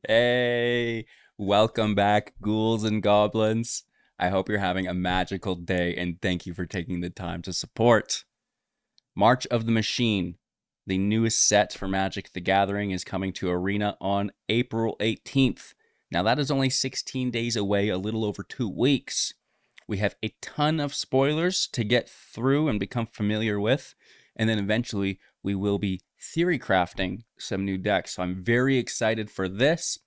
Hey, welcome back, ghouls and goblins. I hope you're having a magical day and thank you for taking the time to support. March of the Machine, the newest set for Magic the Gathering, is coming to Arena on April 18th. Now, that is only 16 days away, a little over 2 weeks. We have a ton of spoilers to get through and become familiar with, and then eventually we will be theory crafting some new decks. So I'm very excited for this.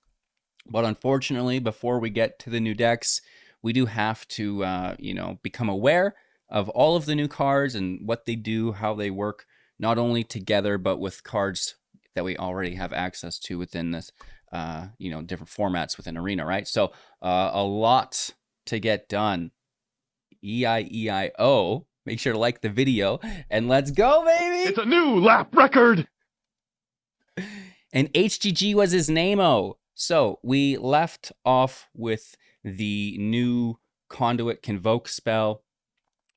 But unfortunately, before we get to the new decks, we do have to, become aware of all of the new cards and what they do, how they work, not only together but with cards that we already have access to within this, different formats within Arena, right? So a lot to get done. EIEIO. Make sure to like the video and let's go, baby! It's a new lap record! And HGG was his name-o. So we left off with the new Conduit Convoke spell.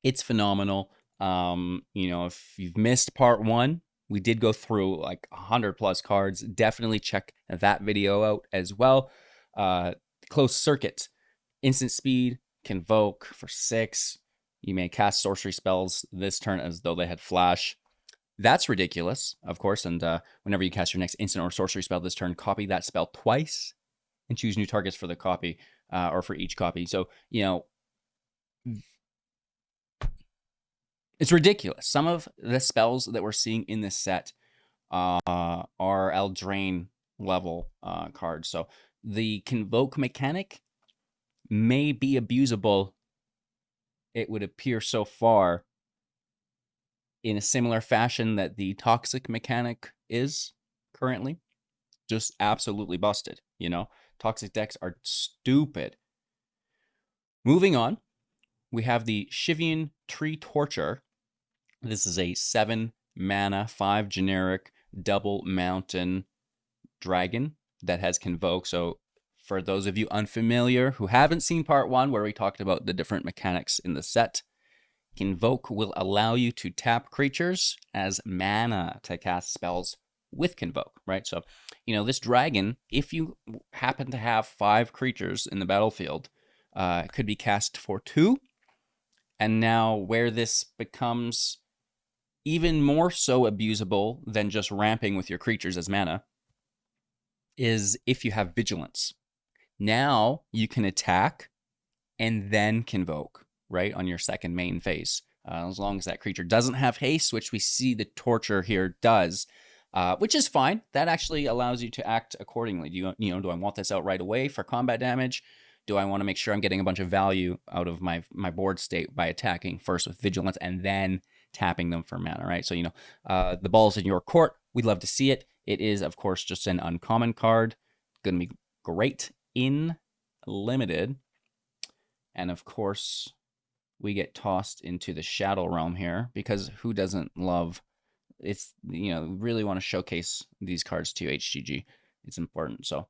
It's phenomenal. If you've missed part one, we did go through like 100 plus cards. Definitely check that video out as well. Close Circuit, instant speed, Convoke for 6. You may cast sorcery spells this turn as though they had flash. That's ridiculous, of course, and whenever you cast your next instant or sorcery spell this turn, copy that spell twice and choose new targets for the copy, or for each copy. So, it's ridiculous. Some of the spells that we're seeing in this set are Eldraine level cards. So the Convoke mechanic may be abusable, it would appear so far, in a similar fashion that the Toxic mechanic is currently. Just absolutely busted, Toxic decks are stupid. Moving on, we have the Shivian Tree Torture. This is a 7 mana, 5 generic, double mountain dragon that has Convoke. So for those of you unfamiliar who haven't seen part 1 where we talked about the different mechanics in the set, Convoke will allow you to tap creatures as mana to cast spells with Convoke, right? So, this dragon, if you happen to have 5 creatures in the battlefield, could be cast for 2. And now where this becomes even more so abusable than just ramping with your creatures as mana is if you have Vigilance. Now you can attack and then Convoke, right, on your second main phase. As long as that creature doesn't have haste, which we see the Torture here does, which is fine. That actually allows you to act accordingly. Do I want this out right away for combat damage? Do I want to make sure I'm getting a bunch of value out of my board state by attacking first with Vigilance and then tapping them for mana, right? So, the ball's in your court. We'd love to see it. It is, of course, just an uncommon card. Going to be great in Limited. And, of course, we get tossed into the Shadow Realm here because who doesn't love... It's, really want to showcase these cards to HGG. It's important. So,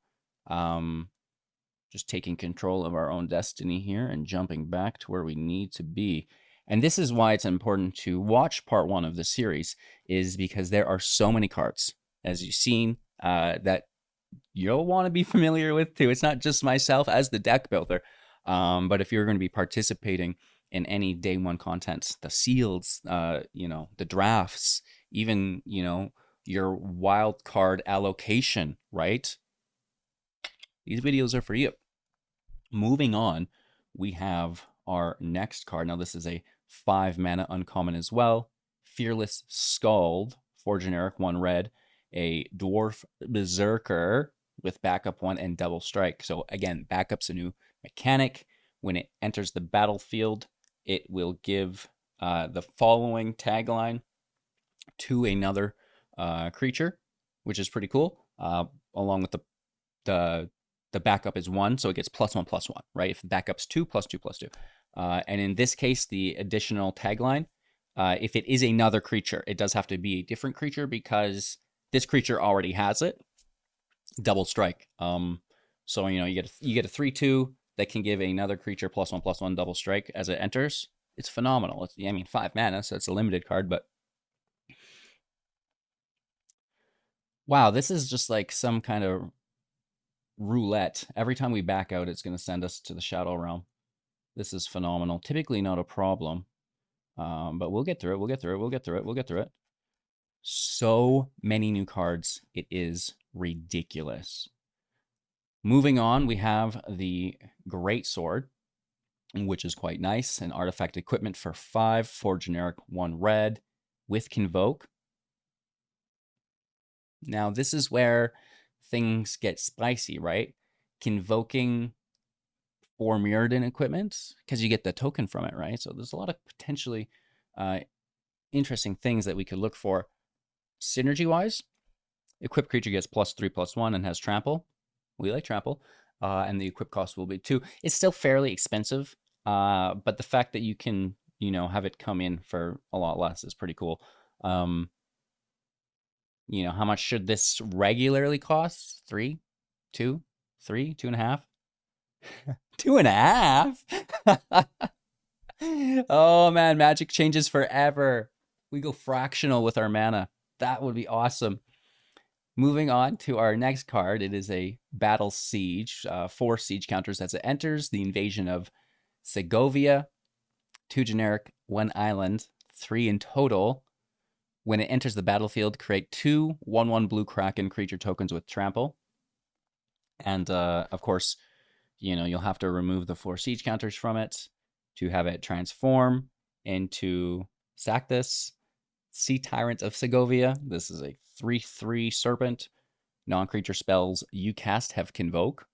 just taking control of our own destiny here and jumping back to where we need to be. And this is why it's important to watch part 1 of the series, is because there are so many cards, as you've seen, that you'll want to be familiar with too. It's not just myself as the deck builder, but if you're going to be participating in any day 1 content, the seals, the drafts, even, your wild card allocation, right? These videos are for you. Moving on, we have our next card. Now, this is a 5 mana uncommon as well. Fearless Scald, 4 generic, 1 red. A Dwarf Berserker with backup 1 and double strike. So again, backup's a new mechanic. When it enters the battlefield, it will give the following tagline to another creature, which is pretty cool. Along with the backup is 1, so it gets +1/+1, right? If the backup's 2, +2/+2. And in this case, the additional tagline, if it is another creature, it does have to be a different creature because this creature already has it. Double strike. So you get a 3/2 that can give another creature +1/+1 double strike as it enters. It's phenomenal. 5 mana, so it's a limited card, but wow, this is just like some kind of roulette. Every time we back out, it's going to send us to the Shadow Realm. This is phenomenal. Typically not a problem, but we'll get through it. We'll get through it. We'll get through it. We'll get through it. So many new cards. It is ridiculous. Moving on, we have the Great Sword, which is quite nice. An artifact equipment for 5, 4 generic, 1 red with Convoke. Now, this is where things get spicy, right? Convoking 4 Mirrodin equipment, because you get the token from it, right? So there's a lot of potentially interesting things that we could look for. Synergy-wise, equipped creature gets +3/+1 and has trample. We like trample. And the equip cost will be 2. It's still fairly expensive, but the fact that you can, have it come in for a lot less is pretty cool. How much should this regularly cost? 3, 2, 3, 2.5? 2.5? Oh man, Magic changes forever. We go fractional with our mana. That would be awesome. Moving on to our next card, it is a Battle Siege, 4 siege counters as it enters. The invasion of Segovia, 2 generic, 1 island, 3 in total. When it enters the battlefield, create 2 1/1 blue Kraken creature tokens with trample. And of course, you'll have to remove the 4 siege counters from it to have it transform into sack this. Sea Tyrant of Segovia. This is a 3/3 serpent. Non-creature spells you cast have Convoke.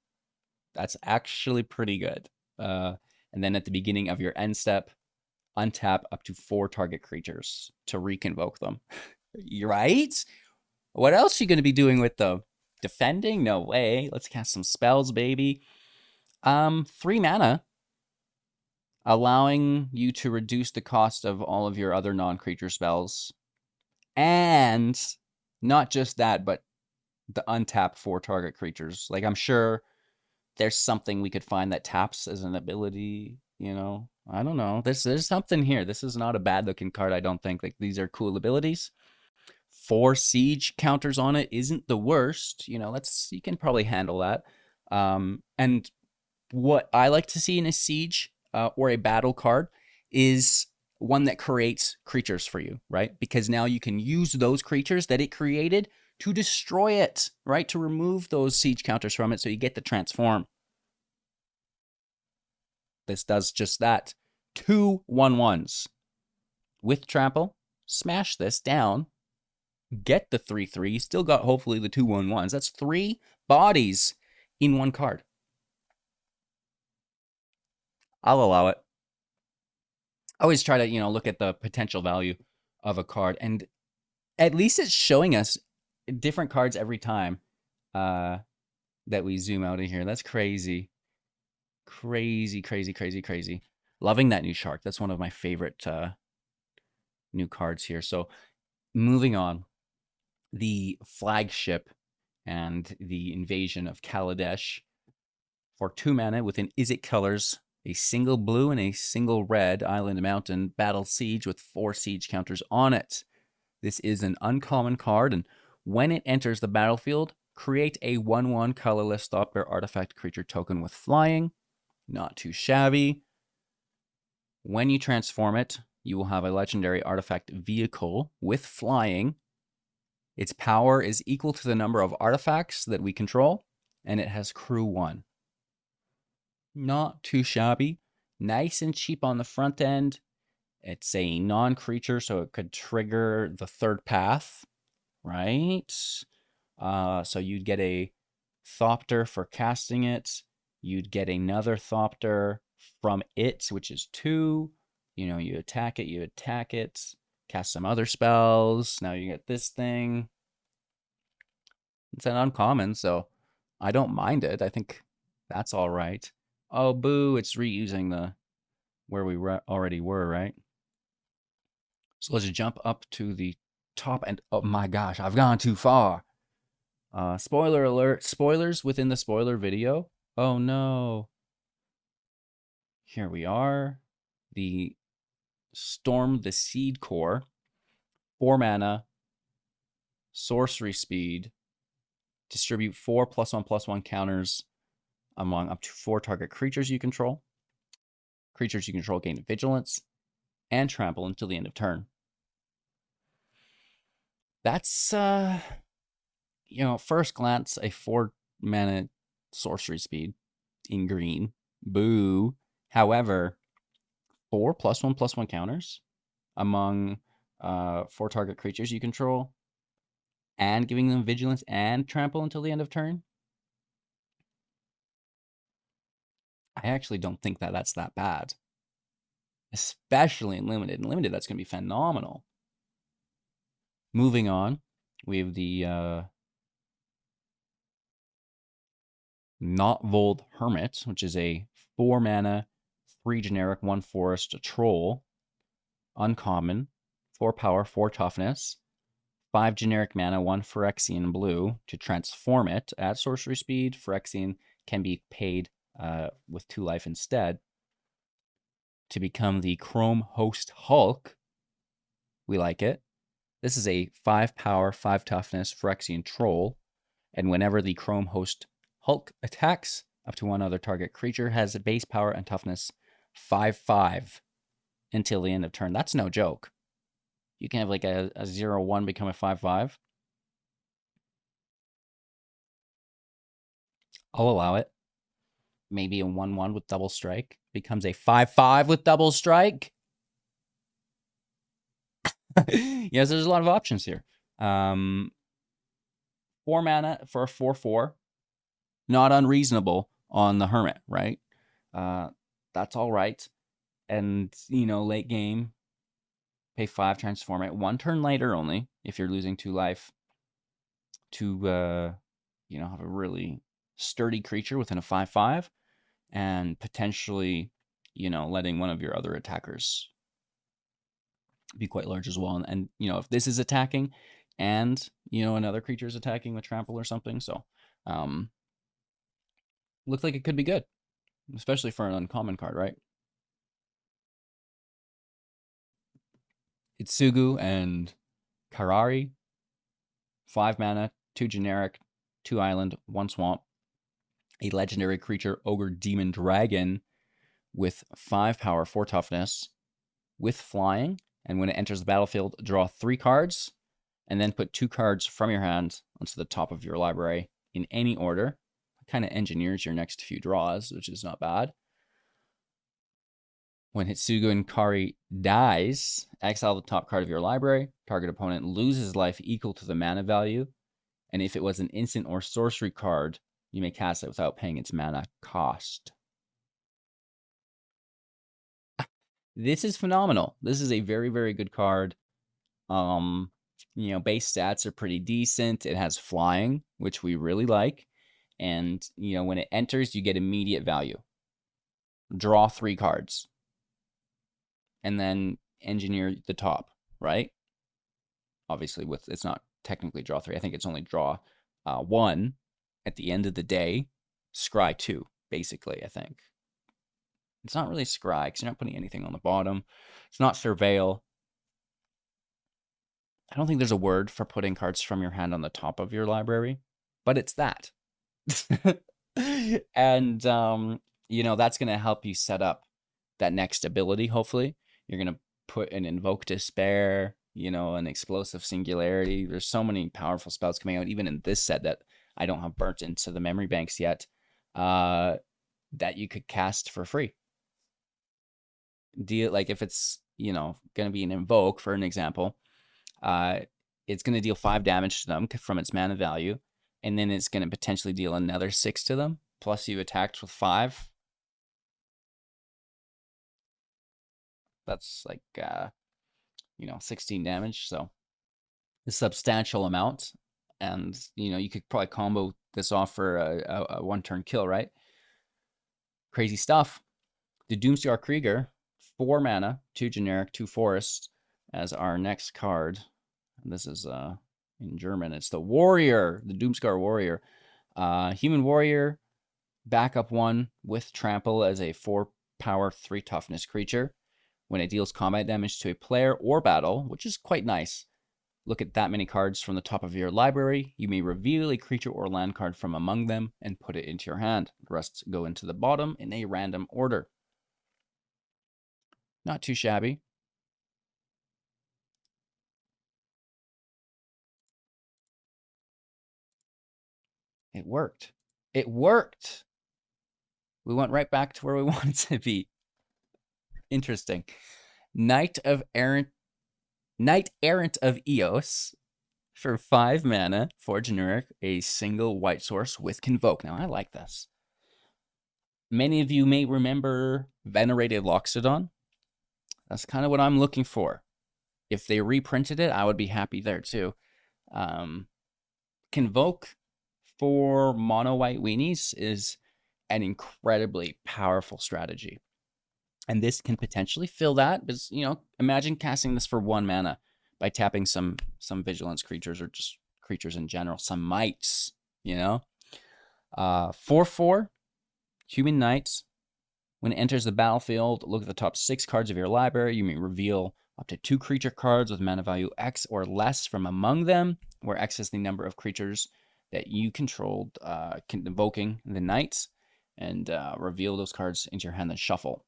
That's actually pretty good. And then at the beginning of your end step, untap up to 4 target creatures to reconvoke them. You're right? What else are you going to be doing with them? Defending? No way. Let's cast some spells, baby. 3 mana, allowing you to reduce the cost of all of your other non-creature spells. And not just that, but the untap 4 target creatures. Like, I'm sure there's something we could find that taps as an ability, I don't know. There's something here. This is not a bad looking card, I don't think. Like, these are cool abilities. 4 siege counters on it isn't the worst. You can probably handle that. And what I like to see in a siege or a battle card is one that creates creatures for you, right? Because now you can use those creatures that it created to destroy it, right? To remove those siege counters from it so you get the transform. This does just that. 2 1/1s with trample. Smash this down. Get the 3/3. You still got hopefully the 2 1/1s. That's 3 bodies in one card. I'll allow it. I always try to, look at the potential value of a card, and at least it's showing us different cards every time that we zoom out of here. That's crazy. Crazy, crazy, crazy, crazy. Loving that new shark. That's one of my favorite new cards here. So moving on, the flagship and the invasion of Kaladesh for 2 mana with an Izzet colors, a single blue and a single red island mountain battle siege with 4 siege counters on it. This is an uncommon card, and when it enters the battlefield, create a 1/1 colorless stop bear artifact creature token with flying. Not too shabby. When you transform it, you will have a legendary artifact vehicle with flying. Its power is equal to the number of artifacts that we control, and it has crew 1. Not too shabby. Nice and cheap on the front end. It's a non-creature, so it could trigger the 3rd path, right? So you'd get a Thopter for casting it. You'd get another Thopter from it, which is 2. You attack it, cast some other spells. Now you get this thing. It's an uncommon, so I don't mind it. I think that's all right. Oh, boo, it's reusing the where we already were, right? So let's jump up to the top, and oh my gosh, I've gone too far. Spoiler alert, spoilers within the spoiler video. Oh no. Here we are. The Storm the Seed Core. 4 mana. Sorcery speed. Distribute 4+1/+1 counters among up to 4 target creatures you control. Creatures you control gain vigilance and trample until the end of turn. That's, first glance, a 4-mana sorcery speed in green. Boo. However, 4+1/+1 counters among 4 target creatures you control and giving them vigilance and trample until the end of turn. I actually don't think that that's that bad. Especially in Limited. In Limited, that's going to be phenomenal. Moving on, we have the Not Vold Hermit, which is a 4-mana, 3 generic, 1 forest, a troll. Uncommon, 4 power, 4 toughness. 5 generic mana, 1 Phyrexian blue. To transform it at sorcery speed, Phyrexian can be paid with 2 life instead. To become the Chrome Host Hulk. We like it. This is a 5 power, 5 toughness Phyrexian troll. And whenever the Chrome Host Hulk attacks, up to 1 other target creature has a base power and toughness 5/5 until the end of turn. That's no joke. You can have like a 0/1 become a 5/5. I'll allow it. Maybe a 1/1 with double strike becomes a 5/5 with double strike. Yes, there's a lot of options here. 4 mana for a 4/4. Not unreasonable on the Hermit, right? That's all right. And, late game, pay 5, transform it. 1 turn later only, if you're losing 2 life, to, have a really sturdy creature within a 5/5, and potentially, letting one of your other attackers be quite large as well. And if this is attacking and, another creature is attacking with trample or something. So, looks like it could be good, especially for an uncommon card, right? Itsugu and Karari, 5 mana, 2 generic, 2 island, 1 swamp. A legendary creature, Ogre Demon Dragon, with 5 power, 4 toughness, with flying. And when it enters the battlefield, draw 3 cards, and then put 2 cards from your hand onto the top of your library in any order. It kind of engineers your next few draws, which is not bad. When Hitsugu and Kari dies, exile the top card of your library. Target opponent loses life equal to the mana value. And if it was an instant or sorcery card, you may cast it without paying its mana cost. This is phenomenal. This is a very, very good card. Base stats are pretty decent. It has flying, which we really like. And, when it enters, you get immediate value. Draw 3 cards. And then engineer the top, right? Obviously, it's not technically draw 3. I think it's only draw 1 at the end of the day. Scry 2, basically, I think. It's not really scry, because you're not putting anything on the bottom. It's not surveil. I don't think there's a word for putting cards from your hand on the top of your library, but it's that. And, that's going to help you set up that next ability, hopefully. You're going to put an Invoke Despair, an Explosive Singularity. There's so many powerful spells coming out, even in this set, that I don't have burnt into the memory banks yet, that you could cast for free. Like if it's, going to be an Invoke, for an example, it's going to deal 5 damage to them from its mana value, and then it's going to potentially deal another 6 to them, plus you attacked with 5. That's like, 16 damage, so a substantial amount. And, you could probably combo this off for a 1-turn kill, right? Crazy stuff. The Doomscar Krieger, 4 mana, 2 generic, 2 forest, as our next card. And this is in German. It's the Warrior, the Doomscar Warrior. Human Warrior, backup 1 with trample as a 4 power, 3 toughness creature. When it deals combat damage to a player or battle, which is quite nice, Look at that many cards from the top of your library. You may reveal a creature or land card from among them and put it into your hand. The rest go into the bottom in a random order. Not too shabby. It worked. It worked. We went right back to where we wanted to be. Interesting. Knight Errant of Eos for 5 mana for generic, a single white source with Convoke. Now I like this. Many of you may remember Venerated Loxodon. That's kind of what I'm looking for. If they reprinted it, I would be happy there too. Convoke for mono white weenies is an incredibly powerful strategy. And this can potentially fill that. Because, you know, imagine casting this for 1 mana by tapping some vigilance creatures or just creatures in general, some mites, you know. 4/4 human knights. When it enters the battlefield, look at the top 6 cards of your library. You may reveal up to 2 creature cards with mana value X or less from among them, where X is the number of creatures that you controlled, invoking the knights, and reveal those cards into your hand and shuffle.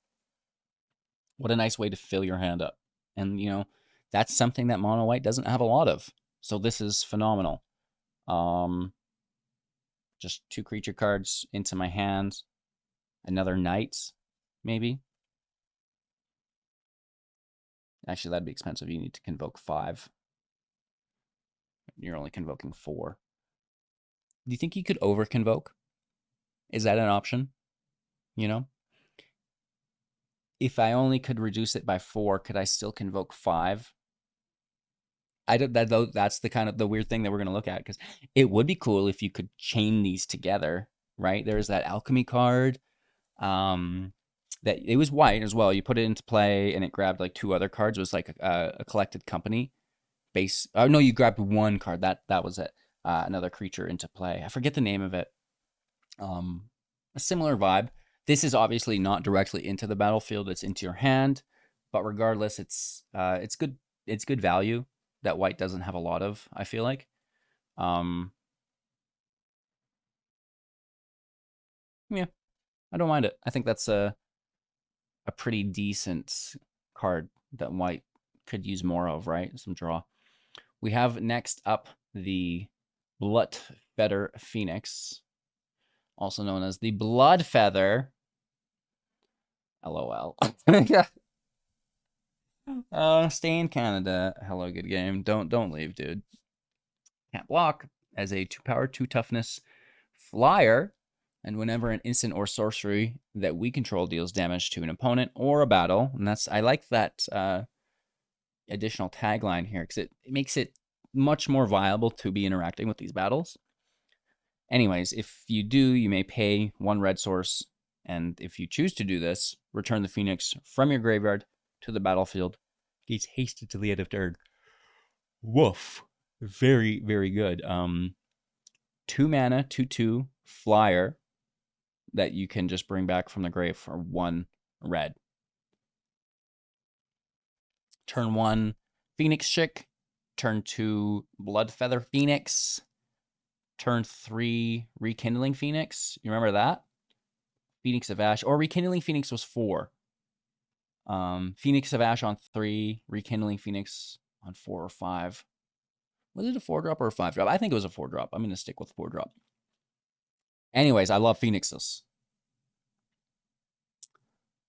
What a nice way to fill your hand up. And, you know, that's something that mono white doesn't have a lot of. So this is phenomenal. Just 2 creature cards into my hand. Another knight, maybe. Actually, that'd be expensive. You need to convoke 5. You're only convoking 4. Do you think you could over-convoke? Is that an option? You know? If I only could reduce it by 4, could I still convoke 5? That's the kind of the weird thing that we're going to look at, because it would be cool if you could chain these together, right? There's that alchemy card. That it was white as well. You put it into play and it grabbed like 2 other cards. It was like a collected company base. Oh no, you grabbed 1 card. That was it. Another creature into play. I forget the name of it. A similar vibe. This is obviously not directly into the battlefield. It's into your hand, but regardless, it's good. It's good value that white doesn't have a lot of, I feel like. Yeah, I don't mind it. I think that's a pretty decent card that white could use more of, right? Some draw. We have next up the Bloodfeather Phoenix, also known as the Bloodfeather. LOL. Stay in Canada. Hello, good game. Don't leave, dude. Can't block. As a 2 power, 2 toughness flyer, and whenever an instant or sorcery that we control deals damage to an opponent or a battle, and I like that additional tagline here, because it makes it much more viable to be interacting with these battles. Anyways, if you do, you may pay 1 red source, and if you choose to do this, return the Phoenix from your graveyard to the battlefield. Gates hasted to the end of turn. Woof. Very, very good. 2 mana, 2/2 flyer that you can just bring back from the grave for 1 red. Turn 1, Phoenix Chick. Turn 2, Bloodfeather Phoenix. Turn 3, Rekindling Phoenix. You remember that? Phoenix of Ash. Or Rekindling Phoenix was 4. Phoenix of Ash on 3, Rekindling Phoenix on 4 or 5. Was it a 4-drop or a 5-drop? I think it was a 4-drop. I'm going to stick with 4-drop. Anyways, I love Phoenixes.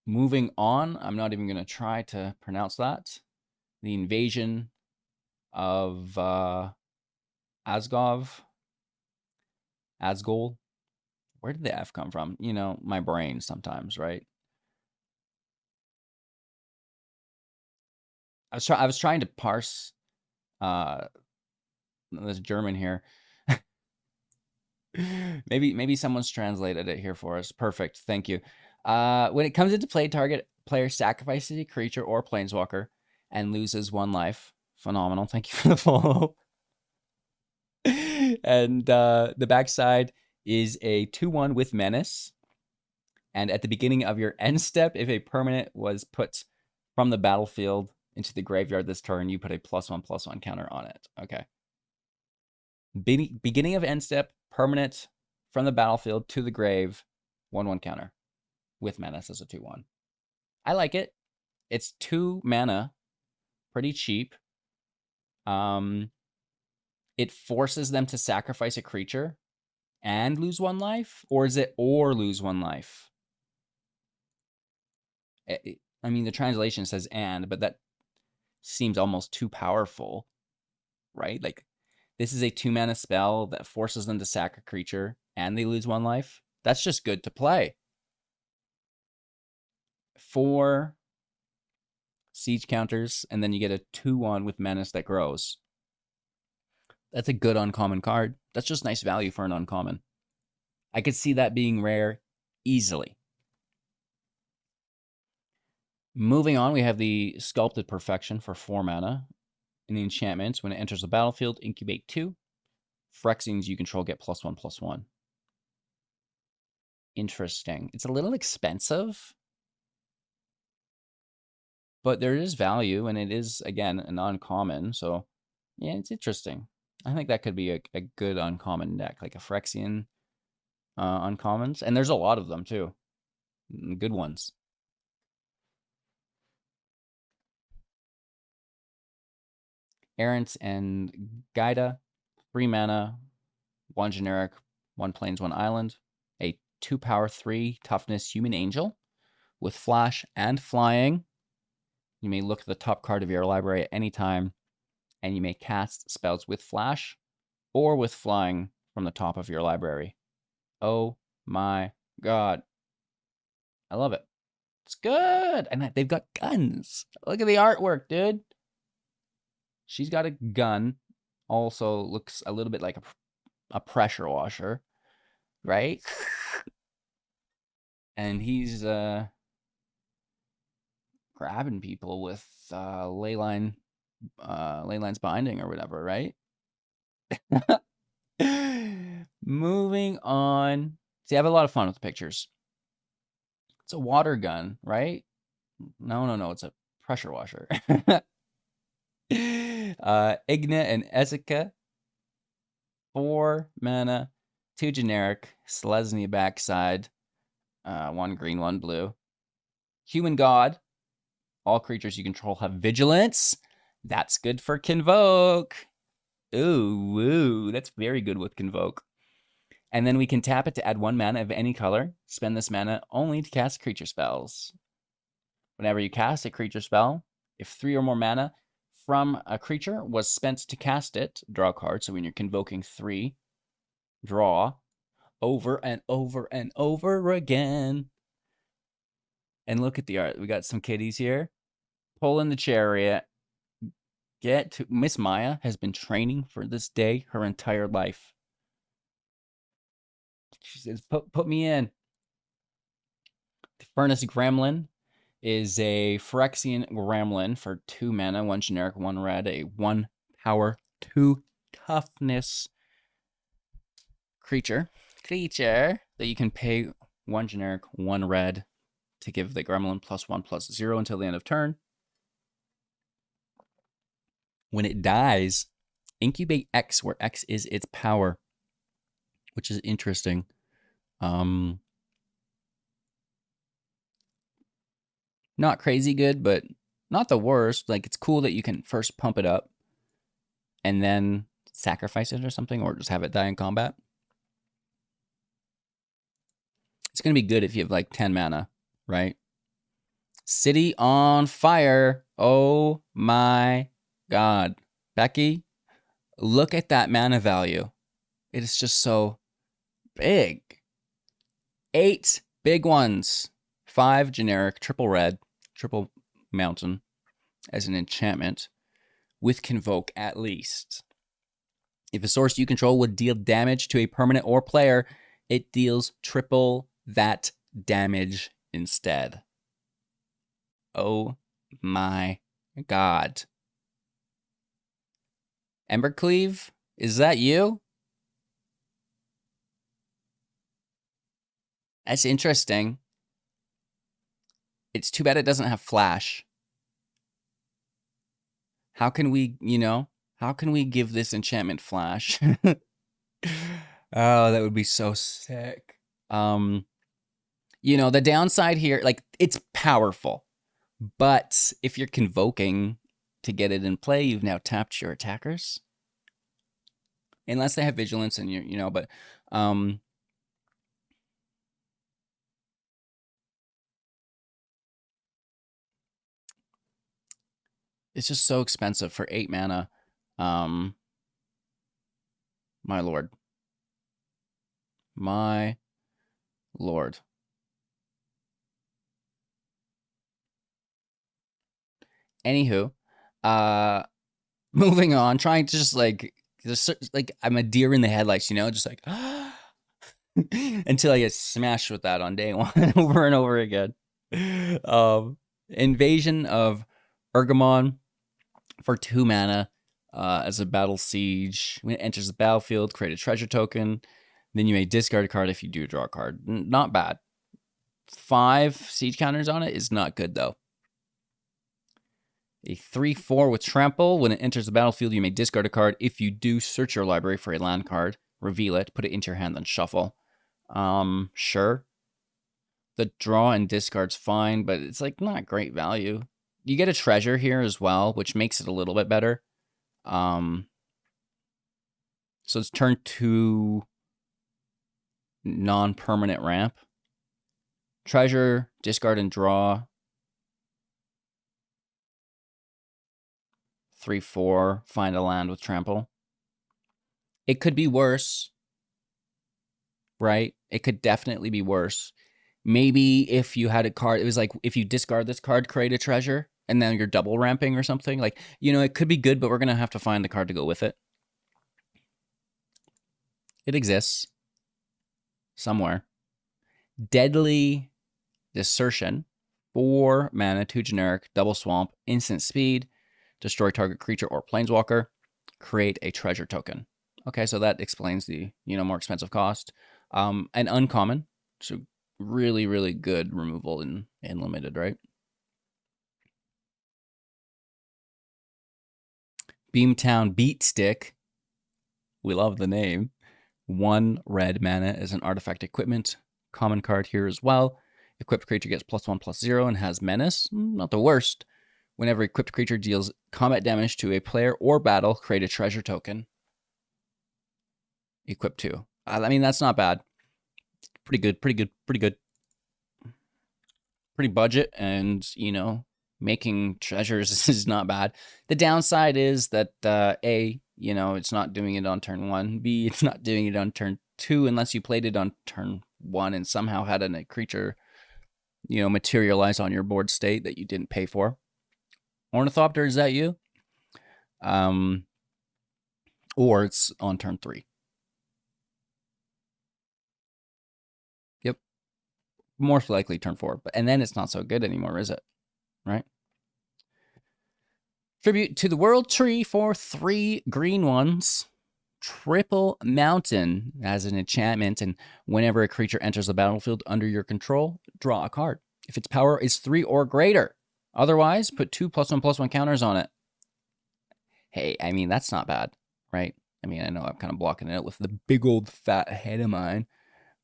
Moving on, I'm not even going to try to pronounce that. The Invasion of Asgol. Where did the F come from? You know, my brain sometimes, right? I was trying to parse this German here. maybe someone's translated it here for us. Perfect. Thank you. When it comes into play, target player sacrifices a creature or planeswalker and loses 1 life. Phenomenal. Thank you for the follow. And the backside is a 2/1 with Menace. And at the beginning of your end step, if a permanent was put from the battlefield into the graveyard this turn. You put a +1/+1 counter on it. Okay. Beginning of end step, permanent from the battlefield to the grave, 1/1 counter with menace as a 2/1. I like it. It's 2 mana, pretty cheap. It forces them to sacrifice a creature and lose 1 life, or is it or lose 1 life? I mean, the translation says and, but that seems almost too powerful, right? Like, this is a 2 mana spell that forces them to sack a creature and they lose 1 life. That's just good to play. 4 siege counters, and then you get a 2/1 with menace that grows. That's a good uncommon card. That's just nice value for an uncommon. I could see that being rare easily. Moving on, we have the Sculpted Perfection for 4 mana. In the enchantments, when it enters the battlefield, incubate 2. Phyrexians you control get +1/+1. Interesting. It's a little expensive, but there is value, and it is, again, an uncommon. So, yeah, it's interesting. I think that could be a good uncommon deck, like a Phyrexian uncommons. And there's a lot of them, too. Good ones. Errant and Gaida, 3 mana, 1 generic, 1 plains, 1 island. A 2 power, 3 toughness human angel with flash and flying. You may look at the top card of your library at any time, and you may cast spells with flash or with flying from the top of your library. Oh my god. I love it. It's good. And they've got guns. Look at the artwork, dude. She's got a gun. Also looks a little bit like a pressure washer, right? And he's grabbing people with Leyline's binding or whatever, right? Moving on. See, I have a lot of fun with the pictures. It's a water gun, right? No. It's a pressure washer. Igna and Ezeka. 4 mana. 2 generic. Selesnya backside. 1 green, 1 blue. Human God. All creatures you control have vigilance. That's good for Convoke. Ooh, that's very good with Convoke. And then we can tap it to add 1 mana of any color. Spend this mana only to cast creature spells. Whenever you cast a creature spell, if 3 or more mana from a creature was spent to cast it, draw a card. So when you're convoking 3, draw over and over and over again. And look at the art. We got some kitties here. Pull in the chariot. Get to Miss Maya has been training for this day her entire life. She says, put me in. The Furnace Gremlin is a Phyrexian Gremlin for 2 mana, 1 generic, 1 red, a 1 power, 2 toughness creature that you can pay 1 generic, 1 red to give the Gremlin +1/+0 until the end of turn. When it dies, incubate X, where X is its power, which is interesting. Not crazy good, but not the worst. Like, it's cool that you can first pump it up and then sacrifice it or something, or just have it die in combat. It's going to be good if you have like 10 mana, right? City on Fire. Oh my god. Becky, look at that mana value. It is just so big. 8 big ones. 5 generic, triple red, triple mountain as an enchantment with Convoke at least. If a source you control would deal damage to a permanent or player, it deals triple that damage instead. Oh my god. Embercleave, is that you? That's interesting. It's too bad it doesn't have flash. How can we, how can we give this enchantment flash? Oh, that would be so sick. The downside here, like, it's powerful, but if you're convoking to get it in play, you've now tapped your attackers. Unless they have vigilance and but it's just so expensive for 8 mana. My lord. My lord. Anywho, moving on, trying to just like I'm a deer in the headlights, just like until I get smashed with that on day one over and over again. Invasion of Urgamon for 2 mana as a battle siege. When it enters the battlefield, create a treasure token. Then you may discard a card if you do draw a card. Not bad. 5 siege counters on it is not good, though. A 3/4 with trample. When it enters the battlefield, you may discard a card. If you do, search your library for a land card, reveal it, put it into your hand, then shuffle. Sure. The draw and discard's fine, but it's like not great value. You get a treasure here as well, which makes it a little bit better. So it's turn 2 non-permanent ramp. Treasure, discard and draw. 3/4, find a land with trample. It could be worse, right? It could definitely be worse. Maybe if you had a card, it was like if you discard this card, create a treasure, and then you're double ramping or something. Like, it could be good, but we're going to have to find the card to go with it. It exists somewhere. Deadly Desertion, 4 mana, 2 generic, double swamp, instant speed, destroy target creature or planeswalker, create a treasure token. Okay, so that explains the, more expensive cost. An uncommon, so really, really good removal in limited, right? Beamtown Beat Stick. We love the name. 1 red mana as an artifact equipment. Common card here as well. Equipped creature gets +1/+0 and has menace. Not the worst. Whenever equipped creature deals combat damage to a player or battle, create a treasure token. Equip 2. I mean, that's not bad. Pretty good, pretty good, pretty good. Pretty budget, and, making treasures is not bad. The downside is that, A, it's not doing it on turn 1. B, it's not doing it on turn 2 unless you played it on turn 1 and somehow had a creature, materialize on your board state that you didn't pay for. Ornithopter, is that you? Or it's on turn 3. Yep. More likely turn 4. And then it's not so good anymore, is it? Right? Tribute to the World Tree for 3 green ones. Triple Mountain as an enchantment, and whenever a creature enters the battlefield under your control, draw a card. If its power is 3 or greater. Otherwise, put 2 +1/+1 counters on it. Hey, I mean, that's not bad, right? I mean, I know I'm kind of blocking it out with the big old fat head of mine,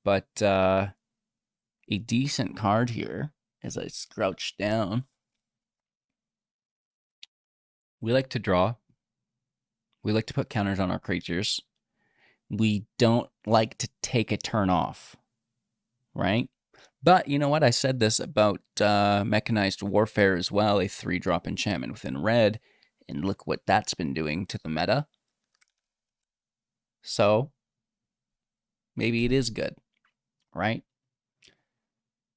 but a decent card here as I scrouch down. We like to draw. We like to put counters on our creatures. We don't like to take a turn off, right? But you know what? I said this about Mechanized Warfare as well, a 3-drop enchantment within red, and look what that's been doing to the meta. So maybe it is good, right?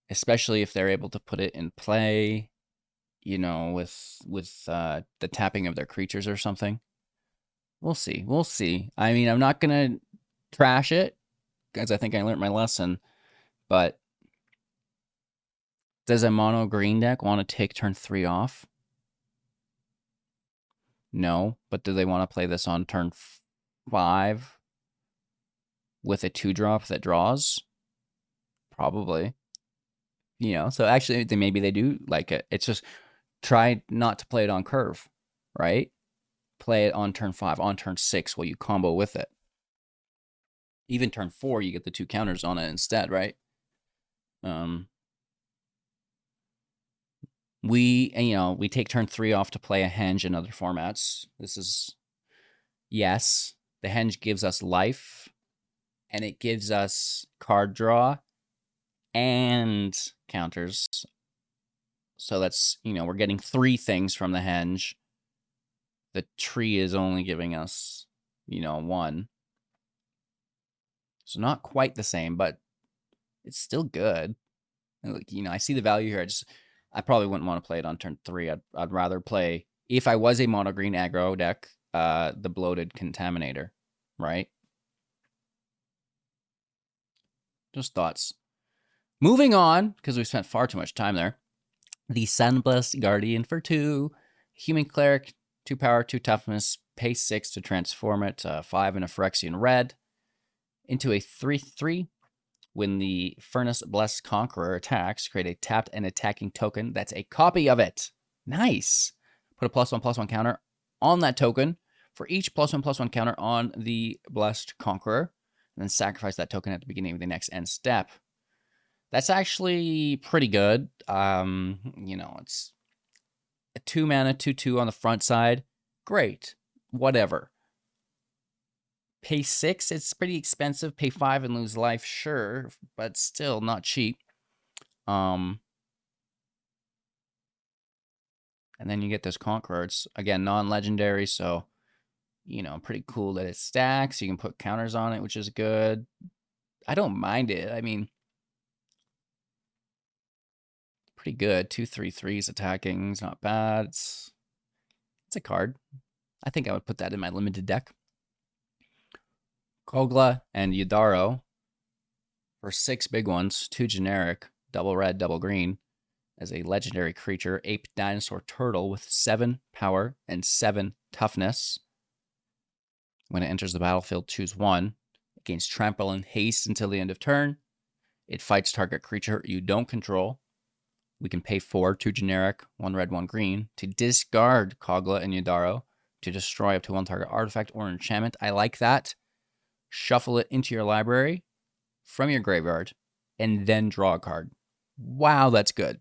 Especially if they're able to put it in play, with the tapping of their creatures or something. We'll see. We'll see. I mean, I'm not going to trash it because I think I learned my lesson, but does a mono green deck want to take turn 3 off? No, but do they want to play this on turn 5 with a 2-drop that draws? Probably. So actually maybe they do like it. It's just try not to play it on curve, right? play it on turn 5, on turn 6 while you combo with it. Even turn 4, you get the 2 counters on it instead, right? We take turn 3 off to play a henge in other formats. This is, yes, the henge gives us life, and it gives us card draw and counters. So that's, we're getting 3 things from the henge. The tree is only giving us, 1. So not quite the same, but it's still good. Like, I see the value here. I probably wouldn't want to play it on turn 3. I'd rather play, if I was a mono green aggro deck, the Bloated Contaminator, right? Just thoughts. Moving on, because we spent far too much time there. The Sunblessed Guardian for 2. Human Cleric, 2 power, 2 toughness, pay 6 to transform it, 5 in a Phyrexian red, into a 3/3. When the Furnace Blessed Conqueror attacks, create a tapped and attacking token that's a copy of it. Nice. Put a +1/+1 counter on that token for each +1/+1 counter on the Blessed Conqueror, and then sacrifice that token at the beginning of the next end step. That's actually pretty good. It's a 2 mana, 2/2 on the front side. Great. Whatever. Pay 6, it's pretty expensive. Pay 5 and lose life, sure, but still not cheap. And then you get this Conqueror. It's, again, non-legendary, so, pretty cool that it stacks. You can put counters on it, which is good. I don't mind it. I mean, pretty good. 2 3/3s attacking is not bad. It's a card. I think I would put that in my limited deck. Kogla and Yudaro for 6 big ones, 2 generic, double red, double green, as a legendary creature, ape dinosaur turtle with 7 power and 7 toughness. When it enters the battlefield, choose 1. It gains trample and haste until the end of turn. It fights target creature you don't control. We can pay 4, 2 generic, 1 red, 1 green, to discard Kogla and Yudaro to destroy up to 1 target artifact or enchantment. I like that. Shuffle it into your library from your graveyard, and then draw a card. Wow, that's good.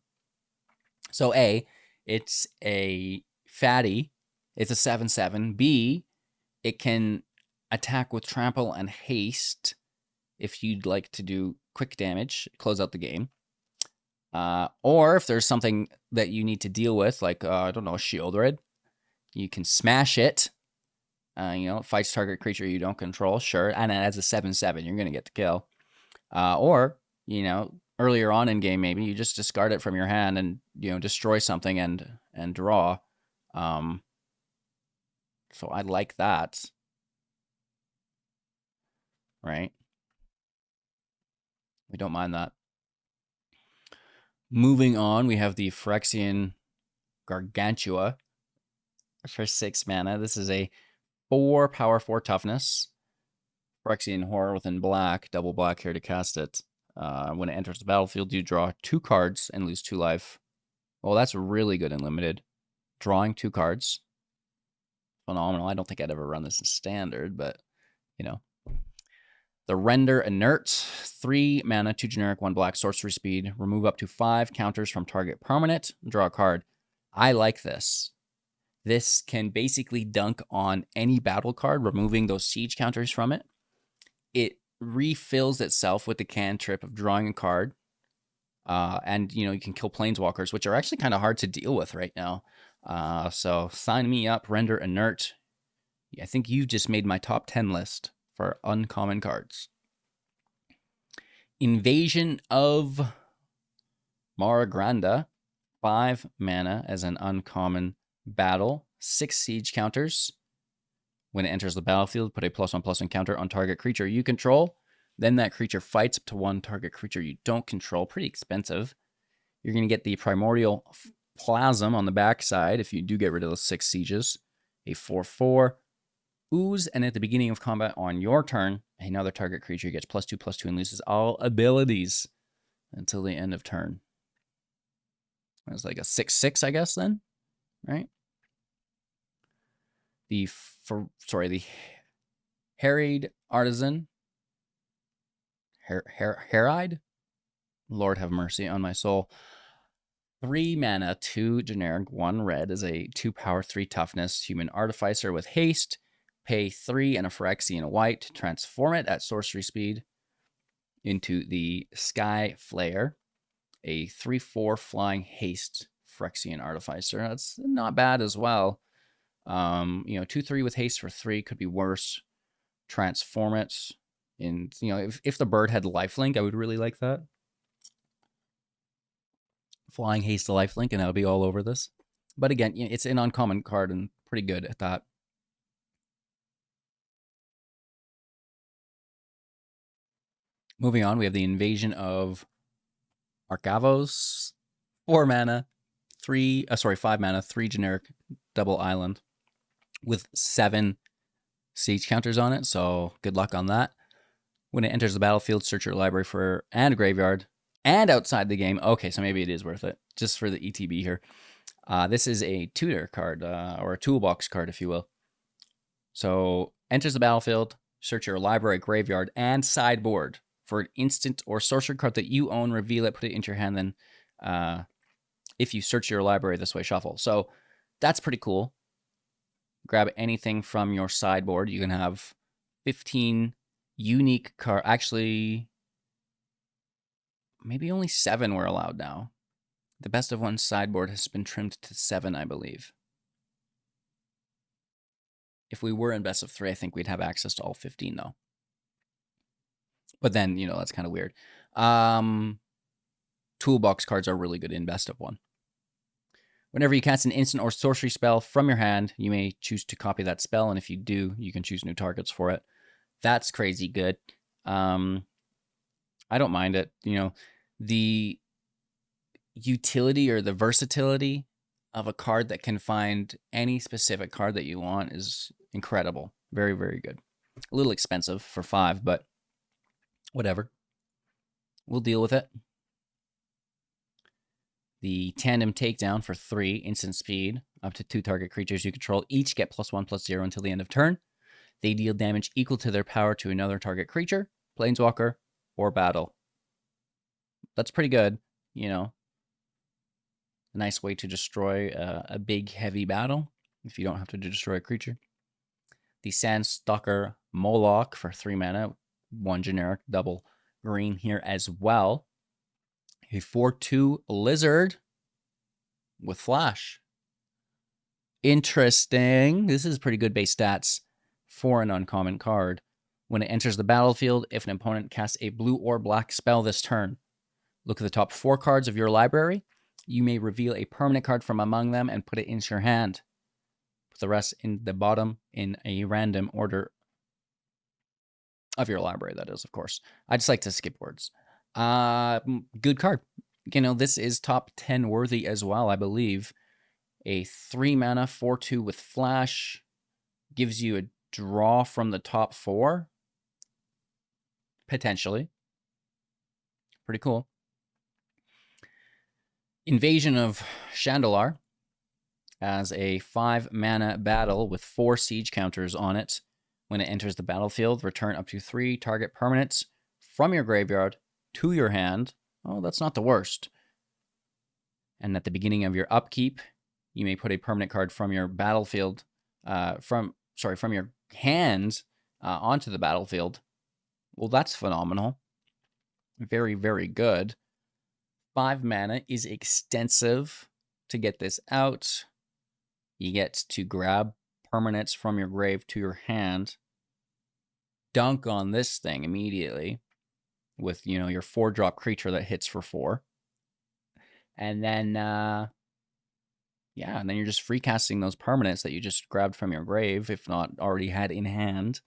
So A, it's a fatty. It's a 7/7. B, it can attack with trample and haste if you'd like to do quick damage, close out the game. Or if there's something that you need to deal with, like, I don't know, Shieldred, you can smash it. It fights target creature you don't control, sure. And as a 7/7, you're going to get the kill. Or, earlier on in game, maybe you just discard it from your hand and, destroy something and draw. So I like that. Right? We don't mind that. Moving on, we have the Phyrexian Gargantua for 6 mana. This is a 4 power, 4 toughness. Phyrexian Horror within black, double black here to cast it. When it enters the battlefield, you draw 2 cards and lose 2 life. Well, that's really good in limited. Drawing 2 cards. Phenomenal. I don't think I'd ever run this in standard, but, The Render Inert, 3 mana, 2 generic, 1 black, sorcery speed. Remove up to 5 counters from target permanent. Draw a card. I like this. This can basically dunk on any battle card, removing those siege counters from it. It refills itself with the cantrip of drawing a card. And, you can kill planeswalkers, which are actually kind of hard to deal with right now. So sign me up, Render Inert. I think you just made my top 10 list for uncommon cards. Invasion of Maragranda, 5 mana as an uncommon battle, 6 siege counters. When it enters the battlefield, put a +1/+1 counter on target creature you control. Then that creature fights up to 1 target creature you don't control. Pretty expensive. You're going to get the Primordial Plasm on the backside if you do get rid of those 6 sieges. A 4/4. Ooze, and at the beginning of combat on your turn, another target creature gets +2/+2 and loses all abilities until the end of turn. It's like a 6/6, I guess, then, right? The harried artisan, harried. Lord have mercy on my soul. 3 mana, 2 generic, 1 red is a 2 power, 3 toughness human artificer with haste. Pay 3 and a Phyrexian white to transform it at sorcery speed into the Sky Flare, a 3/4 flying haste Phyrexian artificer. That's not bad as well. 2/3 with haste for 3 could be worse. Transform it. And if the bird had lifelink, I would really like that. Flying haste to lifelink, and I'll be all over this. But again, it's an uncommon card and pretty good at that. Moving on, we have the Invasion of Arcavos. 4 mana, 5 mana, 3 generic, double island with 7 siege counters on it. So good luck on that. When it enters the battlefield, search your library and graveyard and outside the game. Okay, so maybe it is worth it just for the ETB here. This is a tutor card or a toolbox card, if you will. So enters the battlefield, search your library, graveyard, and sideboard for an instant or sorcery card that you own. Reveal it, put it into your hand. Then, if you search your library this way, shuffle. So that's pretty cool. Grab anything from your sideboard. You can have 15 unique cards. Actually, maybe only 7 were allowed now. The best of one sideboard has been trimmed to 7, I believe. If we were in best of 3, I think we'd have access to all 15, though. But then, that's kind of weird. Toolbox cards are really good in best of 1. Whenever you cast an instant or sorcery spell from your hand, you may choose to copy that spell, and if you do, you can choose new targets for it. That's crazy good. I don't mind it. The utility or the versatility of a card that can find any specific card that you want is incredible. Very, very good. A little expensive for 5, but whatever. We'll deal with it. The Tandem Takedown for 3, instant speed. Up to 2 target creatures you control each get +1/+0 until the end of turn. They deal damage equal to their power to another target creature, planeswalker, or battle. That's pretty good, A nice way to destroy a big, heavy battle if you don't have to destroy a creature. The Sandstalker Moloch for 3 mana, 1 generic, double green here as well. A 4/2 lizard with flash. Interesting. This is pretty good base stats for an uncommon card. When it enters the battlefield, if an opponent casts a blue or black spell this turn, look at the top 4 cards of your library. You may reveal a permanent card from among them and put it into your hand. Put the rest in the bottom in a random order of your library, that is, of course. I just like to skip words. Good card. This is top 10 worthy as well, I believe. A 3 mana 4/2 with flash gives you a draw from the top 4. Potentially. Pretty cool. Invasion of Chandalar as a 5 mana battle with 4 siege counters on it. When it enters the battlefield, return up to 3 target permanents from your graveyard to your hand. Oh, that's not the worst. And at the beginning of your upkeep, you may put a permanent card from your battlefield, from your hand onto the battlefield. Well, that's phenomenal. Very, very good. 5 mana is extensive to get this out. You get to grab permanents from your grave to your hand. Dunk on this thing immediately with, your 4-drop creature that hits for 4. And then, and then you're just free casting those permanents that you just grabbed from your grave, if not already had in hand,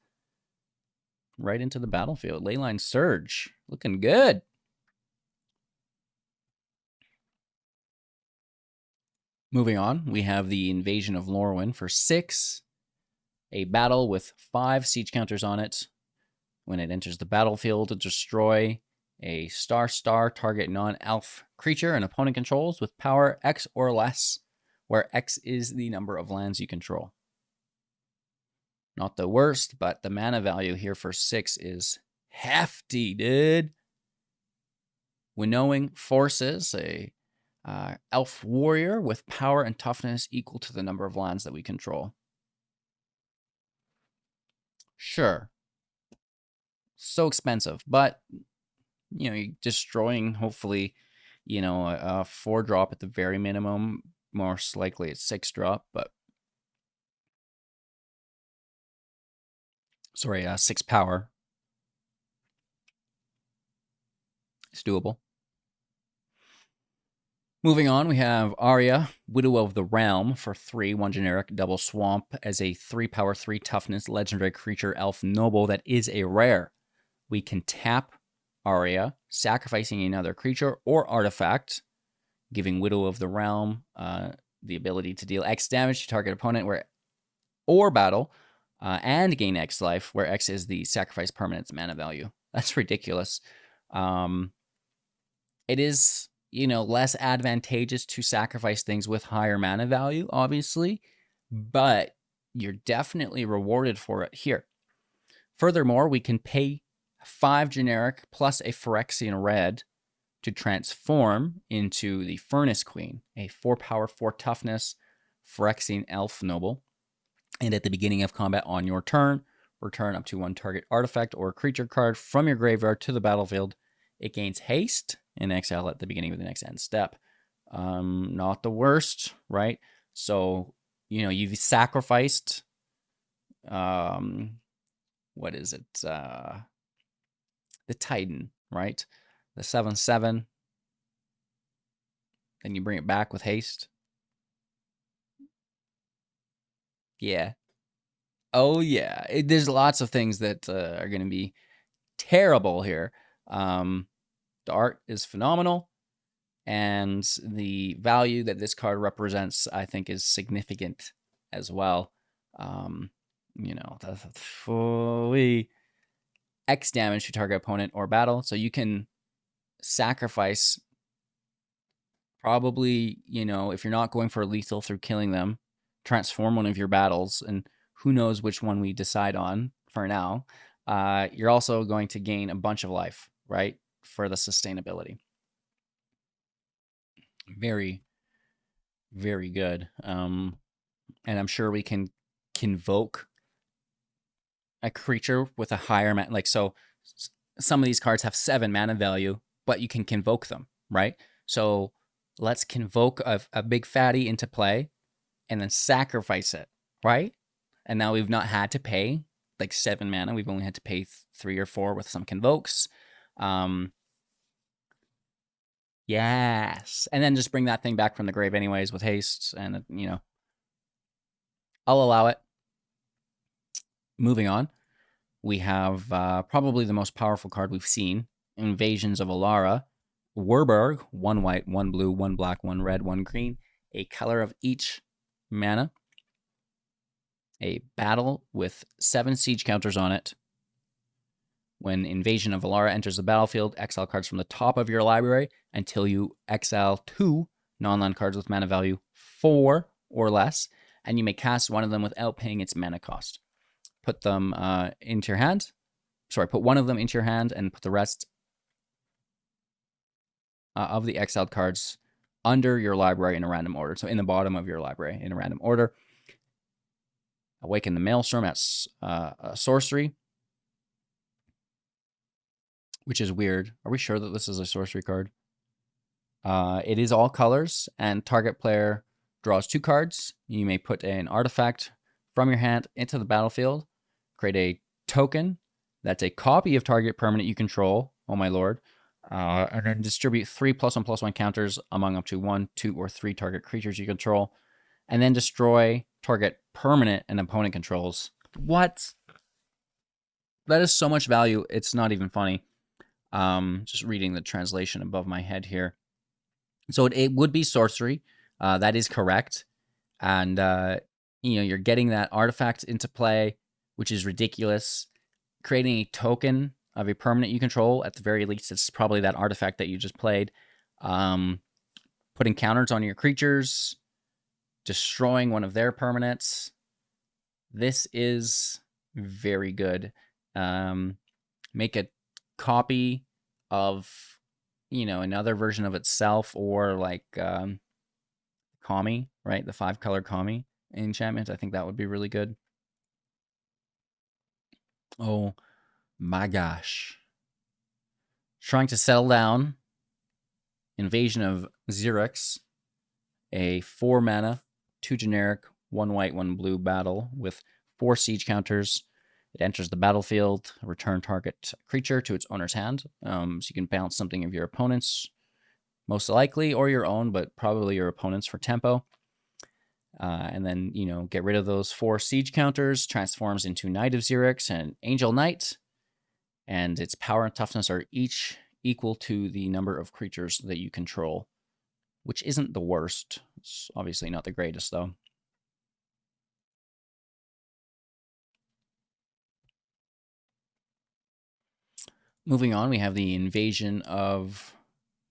right into the battlefield. Leyline Surge, looking good. Moving on, we have the Invasion of Lorwyn for 6. A battle with 5 siege counters on it. When it enters the battlefield, to destroy a star target non-elf creature an opponent controls with power X or less, where X is the number of lands you control. Not the worst, but the mana value here for 6 is hefty, dude. Winnowing Forces, a elf warrior with power and toughness equal to the number of lands that we control. Sure. So expensive, but you're destroying, hopefully, a 4-drop at the very minimum. Most likely it's 6-drop, but sorry, 6 power. It's doable. Moving on, we have Arya, Widow of the Realm for 3, 1 generic, double swamp as a 3 power, 3 toughness legendary creature elf noble that is a rare. We can tap Arya, sacrificing another creature or artifact, giving Widow of the Realm the ability to deal X damage to target opponent or battle, and gain X life, where X is the sacrifice permanent's mana value. That's ridiculous. It is, less advantageous to sacrifice things with higher mana value, obviously, but you're definitely rewarded for it here. Furthermore, we can pay 5 generic plus a Phyrexian red to transform into the Furnace Queen, a 4 power, 4 toughness Phyrexian elf noble. And at the beginning of combat on your turn, return up to 1 target artifact or creature card from your graveyard to the battlefield. It gains haste and exile at the beginning of the next end step. Not the worst, right? So, you've sacrificed, what is it? The Titan, right? The 7/7. Then you bring it back with haste. Yeah. Oh, yeah. There's lots of things that are going to be terrible here. The art is phenomenal, and the value that this card represents, I think, is significant as well. X damage to target opponent or battle, so you can sacrifice probably, if you're not going for lethal through killing them, transform one of your battles, and who knows which one we decide on for now. You're also going to gain a bunch of life, right? For the sustainability. Very, very good. And I'm sure we can convoke a creature with a higher mana. Like, so some of these cards have 7 mana value, but you can convoke them, right? So let's convoke a big fatty into play and then sacrifice it, right? And now we've not had to pay like 7 mana. We've only had to pay 3 or 4 with some convokes. Yes. And then just bring that thing back from the grave anyways with haste, and, I'll allow it. Moving on, we have probably the most powerful card we've seen, Invasions of Alara. Werberg, 1 white, 1 blue, 1 black, 1 red, 1 green, a color of each mana. A battle with 7 siege counters on it. When Invasion of Alara enters the battlefield, exile cards from the top of your library until you exile 2 non-land cards with mana value 4 or less, and you may cast one of them without paying its mana cost. Put them into your hand. Sorry, put one of them into your hand and put the rest of the exiled cards under your library in a random order. So in the bottom of your library in a random order. Awaken the Maelstrom at sorcery, which is weird. Are we sure that this is a sorcery card? It is all colors, and target player draws 2 cards. You may put an artifact from your hand into the battlefield, create a token that's a copy of target permanent you control, oh my lord, and then distribute 3 +1/+1 counters among up to 1, 2, or 3 target creatures you control, and then destroy target permanent and opponent controls. What? That is so much value, it's not even funny. Just reading the translation above my head here. So it would be sorcery. That is correct. And, you're getting that artifact into play, which is ridiculous. Creating a token of a permanent you control, at the very least, it's probably that artifact that you just played. Putting counters on your creatures, destroying one of their permanents. This is very good. Make a copy of, another version of itself, or like Kami, right? The 5-color Kami enchantment. I think that would be really good. Oh my gosh. Trying to settle down. Invasion of Xerix. A 4 mana, 2 generic, 1 white, 1 blue battle with 4 siege counters. It enters the battlefield. Return target creature to its owner's hand. So you can bounce something of your opponent's, most likely, or your own, but probably your opponent's for tempo. And then, get rid of those 4 siege counters. Transforms into Knight of Xerix and Angel Knight. And its power and toughness are each equal to the number of creatures that you control, which isn't the worst. It's obviously not the greatest, though. Moving on, we have the Invasion of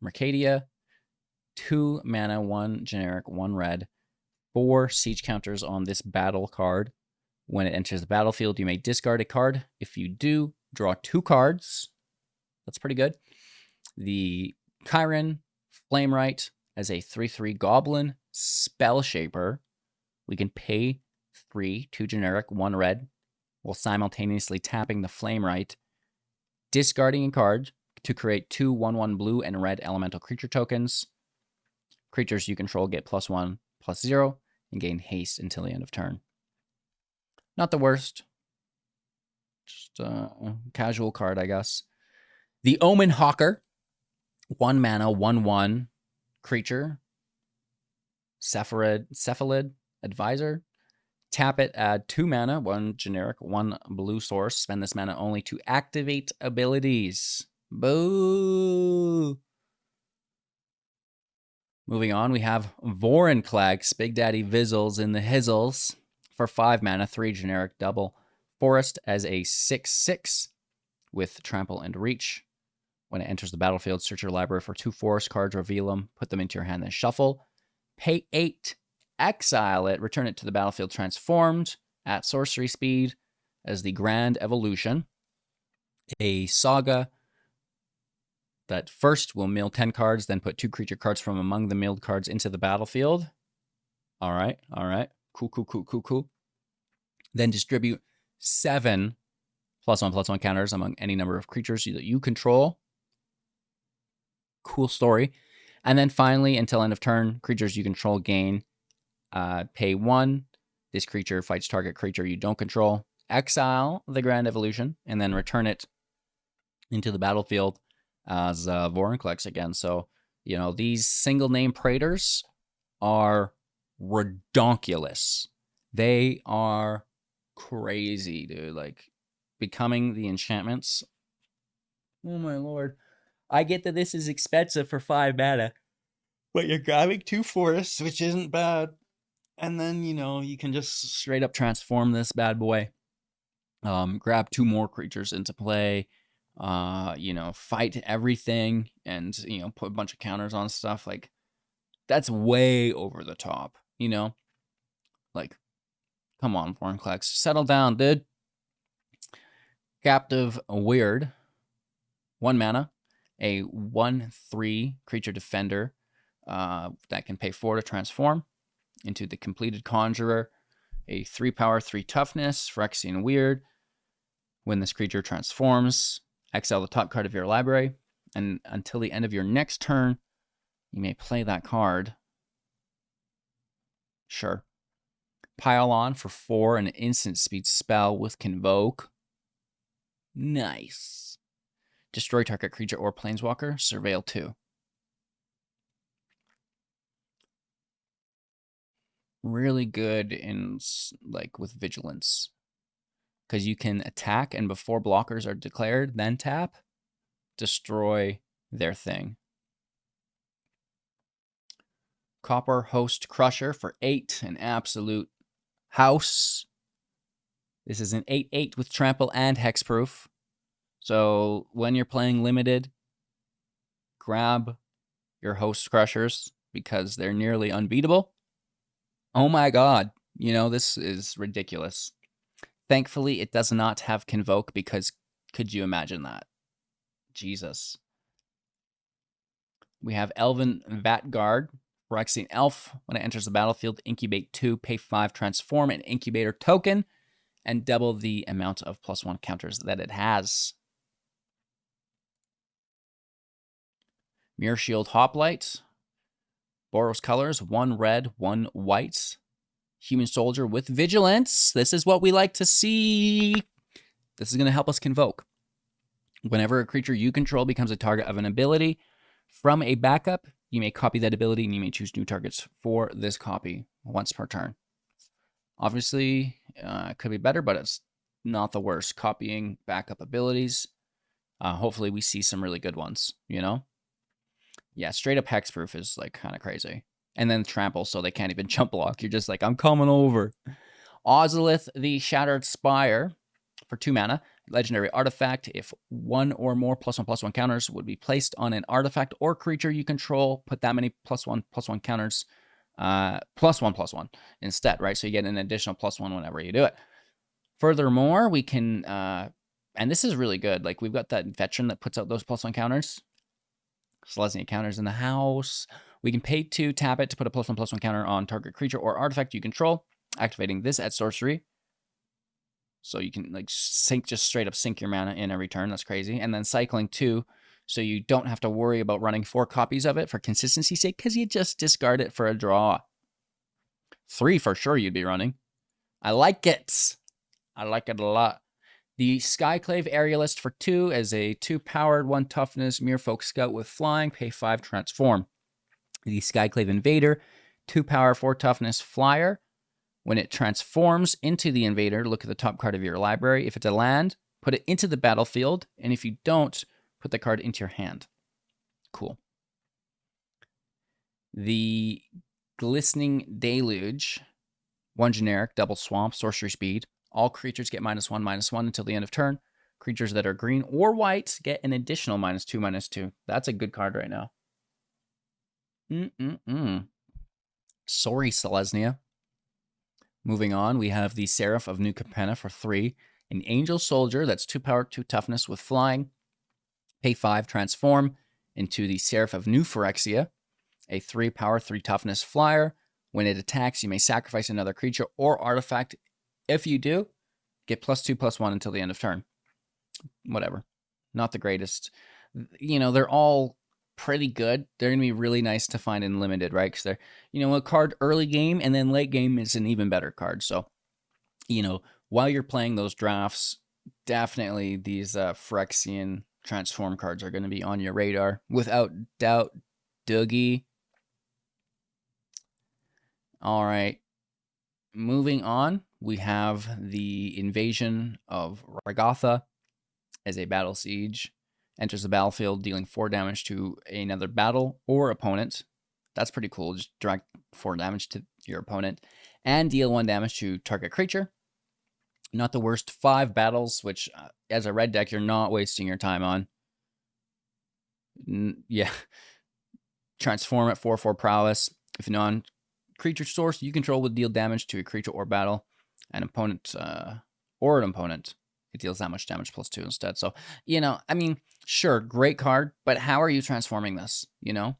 Mercadia. 2 mana, 1 generic, 1 red. 4 siege counters on this battle card. When it enters the battlefield, you may discard a card. If you do, draw 2 cards. That's pretty good. The Chiron Flamewright as a 3/3 Goblin Spell Shaper. We can pay 3, 2 generic, 1 red, while simultaneously tapping the Flamewright, discarding a card to create 2 1/1 blue and red elemental creature tokens. Creatures you control get +1/+0 and gain haste until the end of turn. Not the worst. Just a casual card, I guess. The Omen Hawker. 1 mana, 1/1 creature. Cephalid Advisor. Tap it, add 2 mana, 1 generic, 1 blue source. Spend this mana only to activate abilities. Boo! Moving on, we have Vorinclex, Big Daddy Vizzles in the Hizzles. For 5 mana, 3 generic, double forest as a 6/6 with trample and reach. When it enters the battlefield, search your library for 2 forest cards, reveal them, put them into your hand, then shuffle. Pay 8, exile it, return it to the battlefield transformed at sorcery speed as the Grand Evolution. A saga that first will mill 10 cards, then put 2 creature cards from among the milled cards into the battlefield. All right. Cool. Then distribute 7 +1/+1 counters among any number of creatures that you control. Cool story. And then finally, until end of turn, creatures you control gain pay 1. This creature fights target creature you don't control. Exile the Grand Evolution, and then return it into the battlefield as Vorinclex again. So, these single name Praetors are redonkulous. They are crazy, dude. Like, becoming the enchantments. Oh my lord. I get that this is expensive for 5 mana, but you're grabbing 2 forests, which isn't bad. And then, you can just straight up transform this bad boy. Grab 2 more creatures into play. Fight everything and, put a bunch of counters on stuff. Like, that's way over the top, Like, come on, Vorinclex. Settle down, dude. Captive Weird. 1 mana. A 1/3 creature defender that can pay 4 to transform into the completed Conjurer. A 3 power, 3 toughness, Phyrexian Weird. When this creature transforms, exile the top card of your library, and until the end of your next turn, you may play that card. Sure. Pile on for 4, an instant speed spell with Convoke. Nice. Destroy target creature or planeswalker. Surveil 2. Really good in, with Vigilance. Because you can attack, and before blockers are declared, then tap, destroy their thing. Copper Host Crusher for 8, an absolute house. This is an 8/8 with trample and hexproof. So when you're playing limited, grab your Host Crushers because they're nearly unbeatable. Oh my god, this is ridiculous. Thankfully, it does not have Convoke, because could you imagine that? Jesus. We have Elven Vatguard, Phyrexian Elf. When it enters the battlefield, incubate 2, pay 5, transform an incubator token, and double the amount of +1 counters that it has. Mirror Shield Hoplite. Boros colors, 1 red, 1 white. Human Soldier with Vigilance. This is what we like to see. This is going to help us Convoke. Whenever a creature you control becomes a target of an ability from a backup, you may copy that ability and you may choose new targets for this copy once per turn. Obviously, it could be better, but it's not the worst. Copying backup abilities. Hopefully we see some really good ones, you know? Yeah, straight up hexproof is like kind of crazy. And then trample, so they can't even jump block. You're just like, I'm coming over. Ozolith, the Shattered Spire, for 2 mana. Legendary artifact. If 1 or more +1/+1 counters would be placed on an artifact or creature you control, put that many +1/+1 counters, +1/+1 instead, right? So you get an additional +1 whenever you do it. Furthermore, we can, and this is really good. Like, we've got that veteran that puts out those +1 counters. Selesnya counters in the house. We can pay 2, tap it to put a +1/+1 counter on target creature or artifact you control, activating this at sorcery. So you can like just straight up sink your mana in every turn. That's crazy. And then cycling 2, so you don't have to worry about running 4 copies of it for consistency's sake, because you just discard it for a draw. 3 for sure you'd be running. I like it. I like it a lot. The Skyclave Aerialist for 2 as a 2-powered, 1 toughness, Merfolk Scout with flying, pay 5, transform. The Skyclave Invader, 2 power, 4 toughness, flyer. When it transforms into the invader, look at the top card of your library. If it's a land, put it into the battlefield. And if you don't, put the card into your hand. Cool. The Glistening Deluge, 1 generic, double swamp, sorcery speed. All creatures get -1/-1 until the end of turn. Creatures that are green or white get an additional -2/-2. That's a good card right now. Sorry, Selesnya. Moving on, we have the Seraph of New Capenna for 3. An Angel Soldier that's 2 power, 2 toughness with flying. Pay 5, transform into the Seraph of New Phyrexia. A 3 power, 3 toughness flyer. When it attacks, you may sacrifice another creature or artifact. If you do, get +2/+1 until the end of turn. Whatever. Not the greatest. You know, they're all pretty good. They're going to be really nice to find in limited, right? Because they're, you know, a card early game, and then late game is an even better card. So, you know, while you're playing those drafts, definitely these Phyrexian transform cards are going to be on your radar. Without doubt, Dougie. All right. Moving on, we have the Invasion of Ragatha as a battle siege. Enters the battlefield, dealing 4 damage to another battle or opponent. That's pretty cool. Just direct 4 damage to your opponent. And deal 1 damage to target creature. Not the worst. 5 battles, which as a red deck, you're not wasting your time on. Yeah. Transform at 4/4 prowess. If non-creature source you control would deal damage to a creature or battle. An opponent or an opponent. It deals that much damage +2 instead. So, you know, I mean, sure, great card, but how are you transforming this, you know?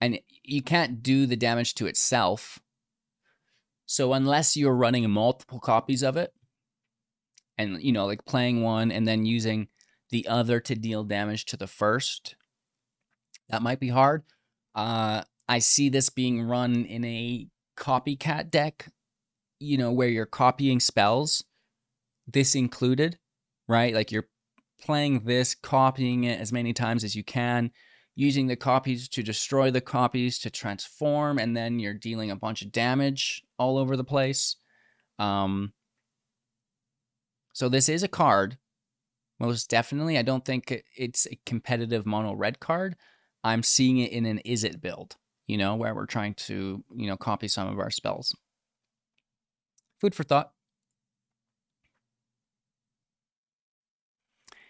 And you can't do the damage to itself. So unless you're running multiple copies of it, and, you know, like playing one and then using the other to deal damage to the first, that might be hard. I see this being run in a copycat deck, you know, where you're copying spells, this included, right? Like you're playing this, copying it as many times as you can, using the copies to destroy the copies to transform, and then you're dealing a bunch of damage all over the place. So this is a card, most definitely. I don't think it's a competitive mono red card. I'm seeing it in an is it build, you know, where we're trying to, you know, copy some of our spells. Food for thought.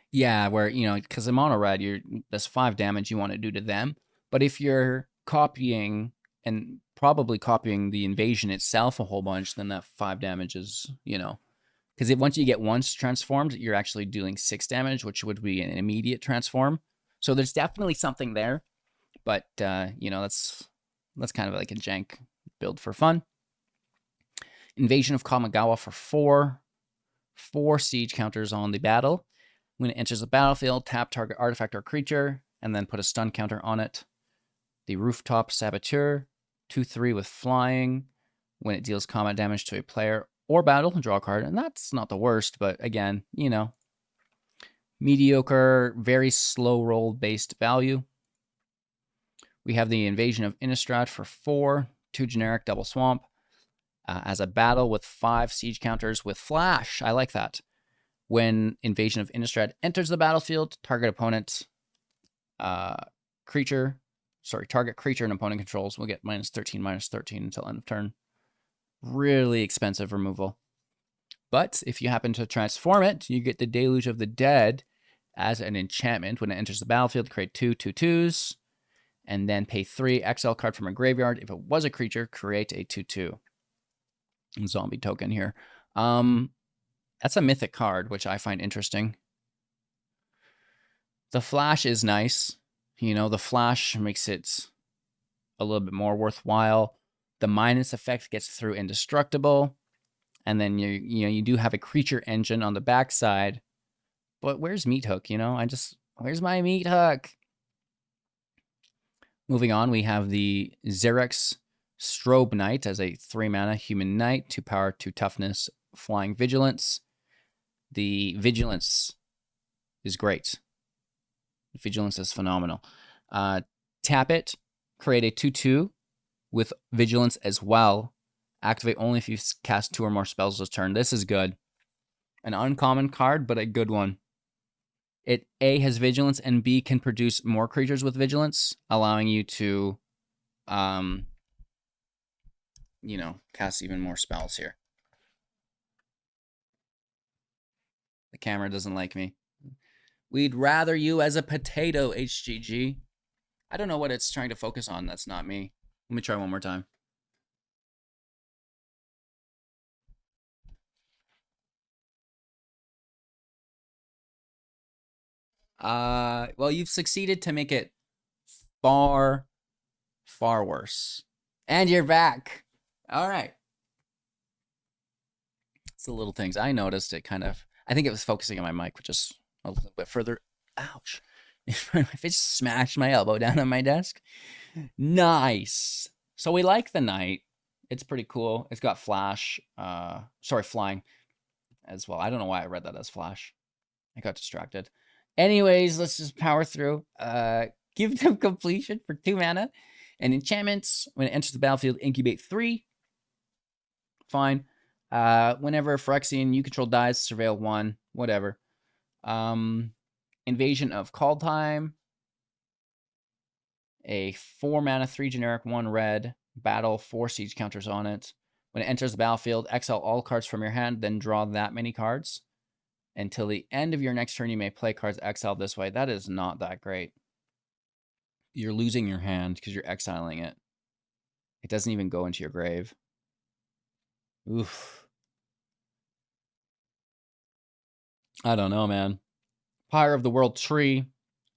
Yeah, where, you know, because in mono red, there's 5 damage you want to do to them. But if you're copying and probably copying the invasion itself a whole bunch, then that 5 damage is, you know, because once you get once transformed, you're actually dealing 6 damage, which would be an immediate transform. So there's definitely something there, but you know, that's kind of like a jank build for fun. Invasion of Kamigawa for 4 siege counters on the battle. When it enters the battlefield, tap target artifact or creature, and then put a stun counter on it. The Rooftop Saboteur, 2/3 with flying. When it deals combat damage to a player or battle, draw a card. And that's not the worst, but again, you know, mediocre, very slow roll based value. We have the Invasion of Innistrad for 4, 2 generic, double swamp. As a battle with 5 siege counters with flash. I like that. When Invasion of Innistrad enters the battlefield, target creature and opponent controls will get -13/-13 until end of turn. Really expensive removal. But if you happen to transform it, you get the Deluge of the Dead as an enchantment. When it enters the battlefield, create 2 2/2s, and then pay 3, exile card from a graveyard. If it was a creature, create a 2/2. Zombie token here. That's a mythic card, which I find interesting. The flash is nice. You know, the flash makes it a little bit more worthwhile. The minus effect gets through indestructible. And then you do have a creature engine on the backside. But where's Meat Hook? You know, where's my Meat Hook? Moving on, we have the Xerix Strobe Knight as a 3-mana human knight, 2 power, 2 toughness, flying vigilance. The vigilance is great. Vigilance is phenomenal. Tap it, create a 2/2 with vigilance as well. Activate only if you cast 2 or more spells this turn. This is good. An uncommon card, but a good one. It A has vigilance and B can produce more creatures with vigilance, allowing you to you know, cast even more spells here. The camera doesn't like me. We'd rather you as a potato, HGG. I don't know what it's trying to focus on. That's not me. Let me try one more time. Well, you've succeeded to make it far, far worse. And you're back. All right. It's the little things. I noticed it kind of. I think it was focusing on my mic, which is a little bit further. Ouch. If it smashed my elbow down on my desk. Nice. So we like the knight. It's pretty cool. It's got flash. Flying as well. I don't know why I read that as flash. I got distracted. Anyways, let's just power through. Give them completion for 2 mana. And enchantments, when it enters the battlefield, incubate 3. Fine. Whenever Phyrexian you control dies, surveil 1. Whatever. Invasion of Kaldheim. A 4 mana, 3 generic, 1 red. Battle, 4 siege counters on it. When it enters the battlefield, exile all cards from your hand, then draw that many cards. Until the end of your next turn, you may play cards exiled this way. That is not that great. You're losing your hand because you're exiling it. It doesn't even go into your grave. Oof. I don't know, man. Pyre of the World Tree.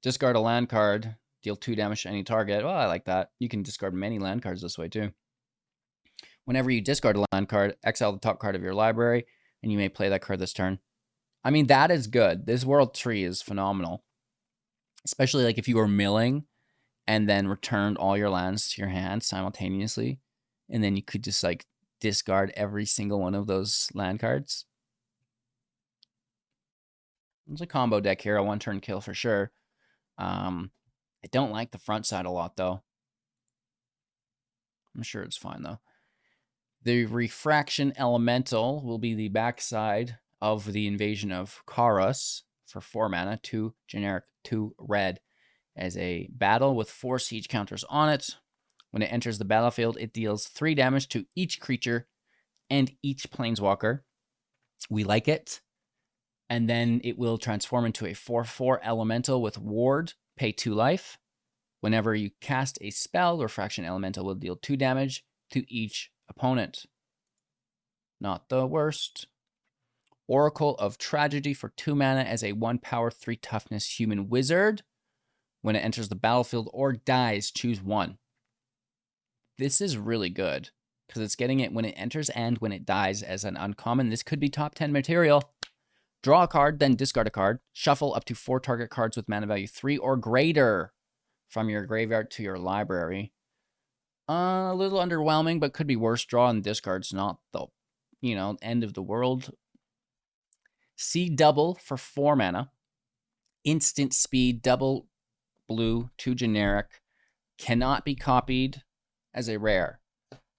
Discard a land card. Deal 2 damage to any target. Well, I like that. You can discard many land cards this way, too. Whenever you discard a land card, exile the top card of your library, and you may play that card this turn. I mean, that is good. This World Tree is phenomenal. Especially like if you were milling and then returned all your lands to your hand simultaneously. And then you could just like discard every single one of those land cards. It's a combo deck here, a 1-turn kill for sure. I don't like the front side a lot though. I'm sure it's fine though. The Refraction Elemental will be the backside of the Invasion of Karos for 4 mana, 2 generic, 2 red. As a battle with 4 siege counters on it. When it enters the battlefield, it deals 3 damage to each creature and each planeswalker. We like it. And then it will transform into a 4/4 elemental with ward, pay 2 life. Whenever you cast a spell, the Refraction Elemental will deal 2 damage to each opponent. Not the worst. Oracle of Tragedy for 2 mana as a 1 power 3 toughness human wizard. When it enters the battlefield or dies, choose 1. This is really good because it's getting it when it enters and when it dies as an uncommon. This could be top 10 material. Draw a card, then discard a card. Shuffle up to 4 target cards with mana value 3 or greater from your graveyard to your library. A little underwhelming, but could be worse. Draw and discard's not the, end of the world. See double for 4 mana. Instant speed, double blue, 2 generic. Cannot be copied as a rare.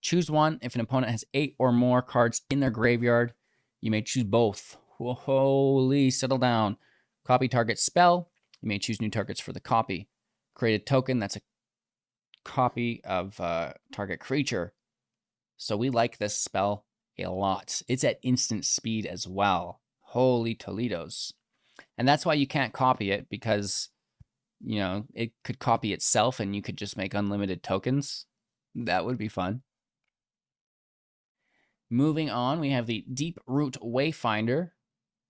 Choose 1. If an opponent has 8 or more cards in their graveyard, you may choose both. Holy, settle down. Copy target spell. You may choose new targets for the copy. Create a token that's a copy of target creature. So we like this spell a lot. It's at instant speed as well. Holy Toledos. And that's why you can't copy it, because, it could copy itself and you could just make unlimited tokens. That would be fun. Moving on, we have the Deep Root Wayfinder.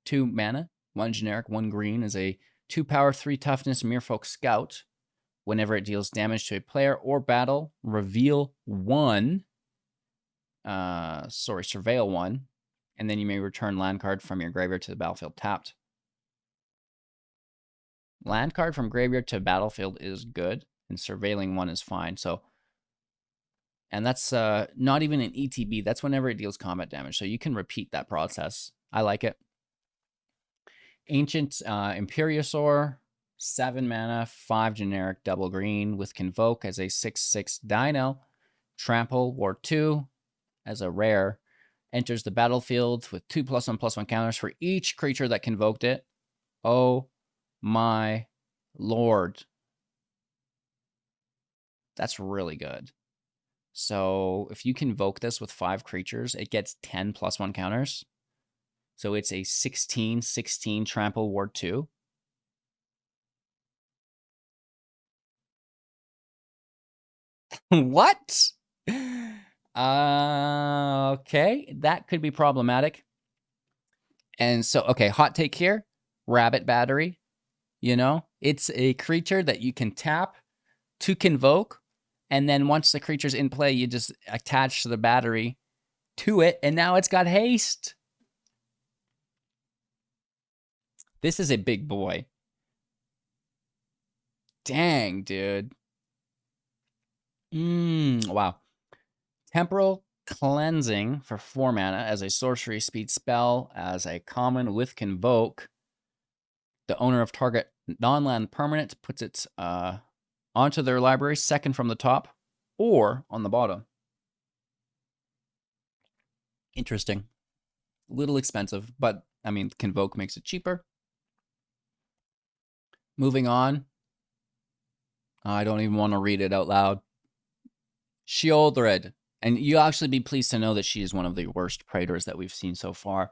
2 mana, 1 generic, 1 green, is a 2 power 3 toughness Merfolk Scout. Whenever it deals damage to a player or battle, reveal 1. Surveil 1. And then you may return land card from your graveyard to the battlefield tapped. Land card from graveyard to battlefield is good, and surveilling 1 is fine. And that's not even an ETB. That's whenever it deals combat damage. So you can repeat that process. I like it. Ancient Imperiosaur, 7 mana, 5 generic, double green with Convoke as a 6/6 dino. Trample, War 2 as a rare. Enters the battlefield with 2+1/+1 counters for each creature that convoked it. Oh my lord. That's really good. So if you convoke this with 5 creatures, it gets 10+1 counters. So it's a 16/16 Trample Ward 2. What? Okay, that could be problematic. And so, okay, hot take here. Rabbit Battery. It's a creature that you can tap to convoke. And then once the creature's in play, you just attach the battery to it. And now it's got haste. This is a big boy. Dang, dude. Wow. Temporal Cleansing for 4 mana as a sorcery speed spell, as a common with Convoke. The owner of target non-land permanent puts it onto their library, second from the top or on the bottom. Interesting. A little expensive, but Convoke makes it cheaper. Moving on. I don't even want to read it out loud. Sheoldred. And you'll actually be pleased to know that she is one of the worst Praetors that we've seen so far.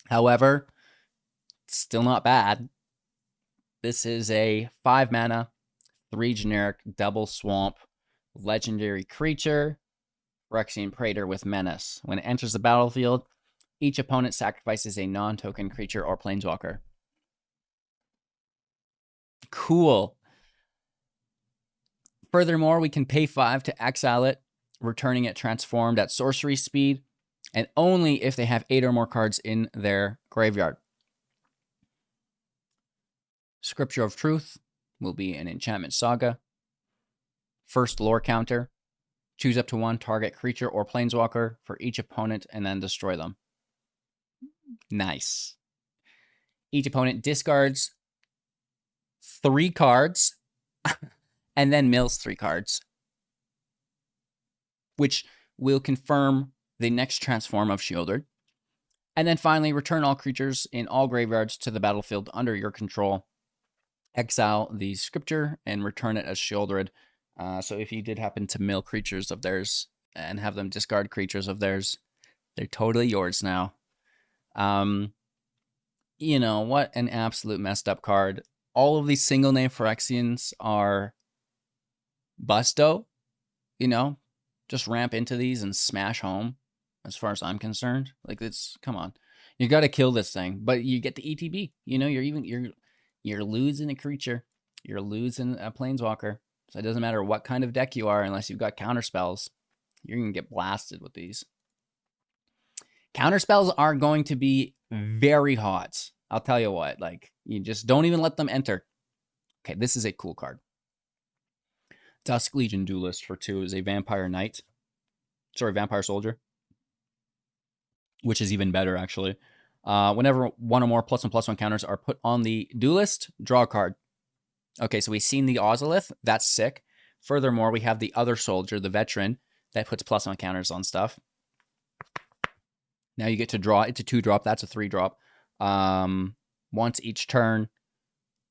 However, still not bad. This is a 5 mana, 3 generic, double swamp, legendary creature, Phyrexian Praetor with Menace. When it enters the battlefield, each opponent sacrifices a non-token creature or planeswalker. Cool. Furthermore, we can pay 5 to exile it, returning it transformed at sorcery speed, and only if they have 8 or more cards in their graveyard. Scripture of Truth will be an enchantment saga. First lore counter. Choose up to 1 target creature or planeswalker for each opponent and then destroy them. Nice. Each opponent discards 3 cards and then mills 3 cards, which will confirm the next transform of Sheoldred. And then finally, return all creatures in all graveyards to the battlefield under your control. Exile the scripture and return it as Sheoldred. So if you did happen to mill creatures of theirs and have them discard creatures of theirs, they're totally yours now. What an absolute messed up card. All of these single name Phyrexians are busto, Just ramp into these and smash home, as far as I'm concerned. Like, it's, come on. You got to kill this thing, but you get the ETB. You know, you're losing a creature. You're losing a planeswalker. So it doesn't matter what kind of deck you are, unless you've got counter spells. You're going to get blasted with these. Counter spells are going to be very hot. I'll tell you what. Like, you just don't even let them enter. Okay, this is a cool card. Dusk Legion Duelist for 2 is a Vampire Knight. Sorry, Vampire Soldier. Which is even better, actually. Whenever one or more +1/+1 counters are put on the Duelist, draw a card. Okay, so we've seen the Ozolith. That's sick. Furthermore, we have the other soldier, the Veteran, that puts +1 counters on stuff. Now you get to draw. It's a 2-drop. That's a 3-drop. Once each turn,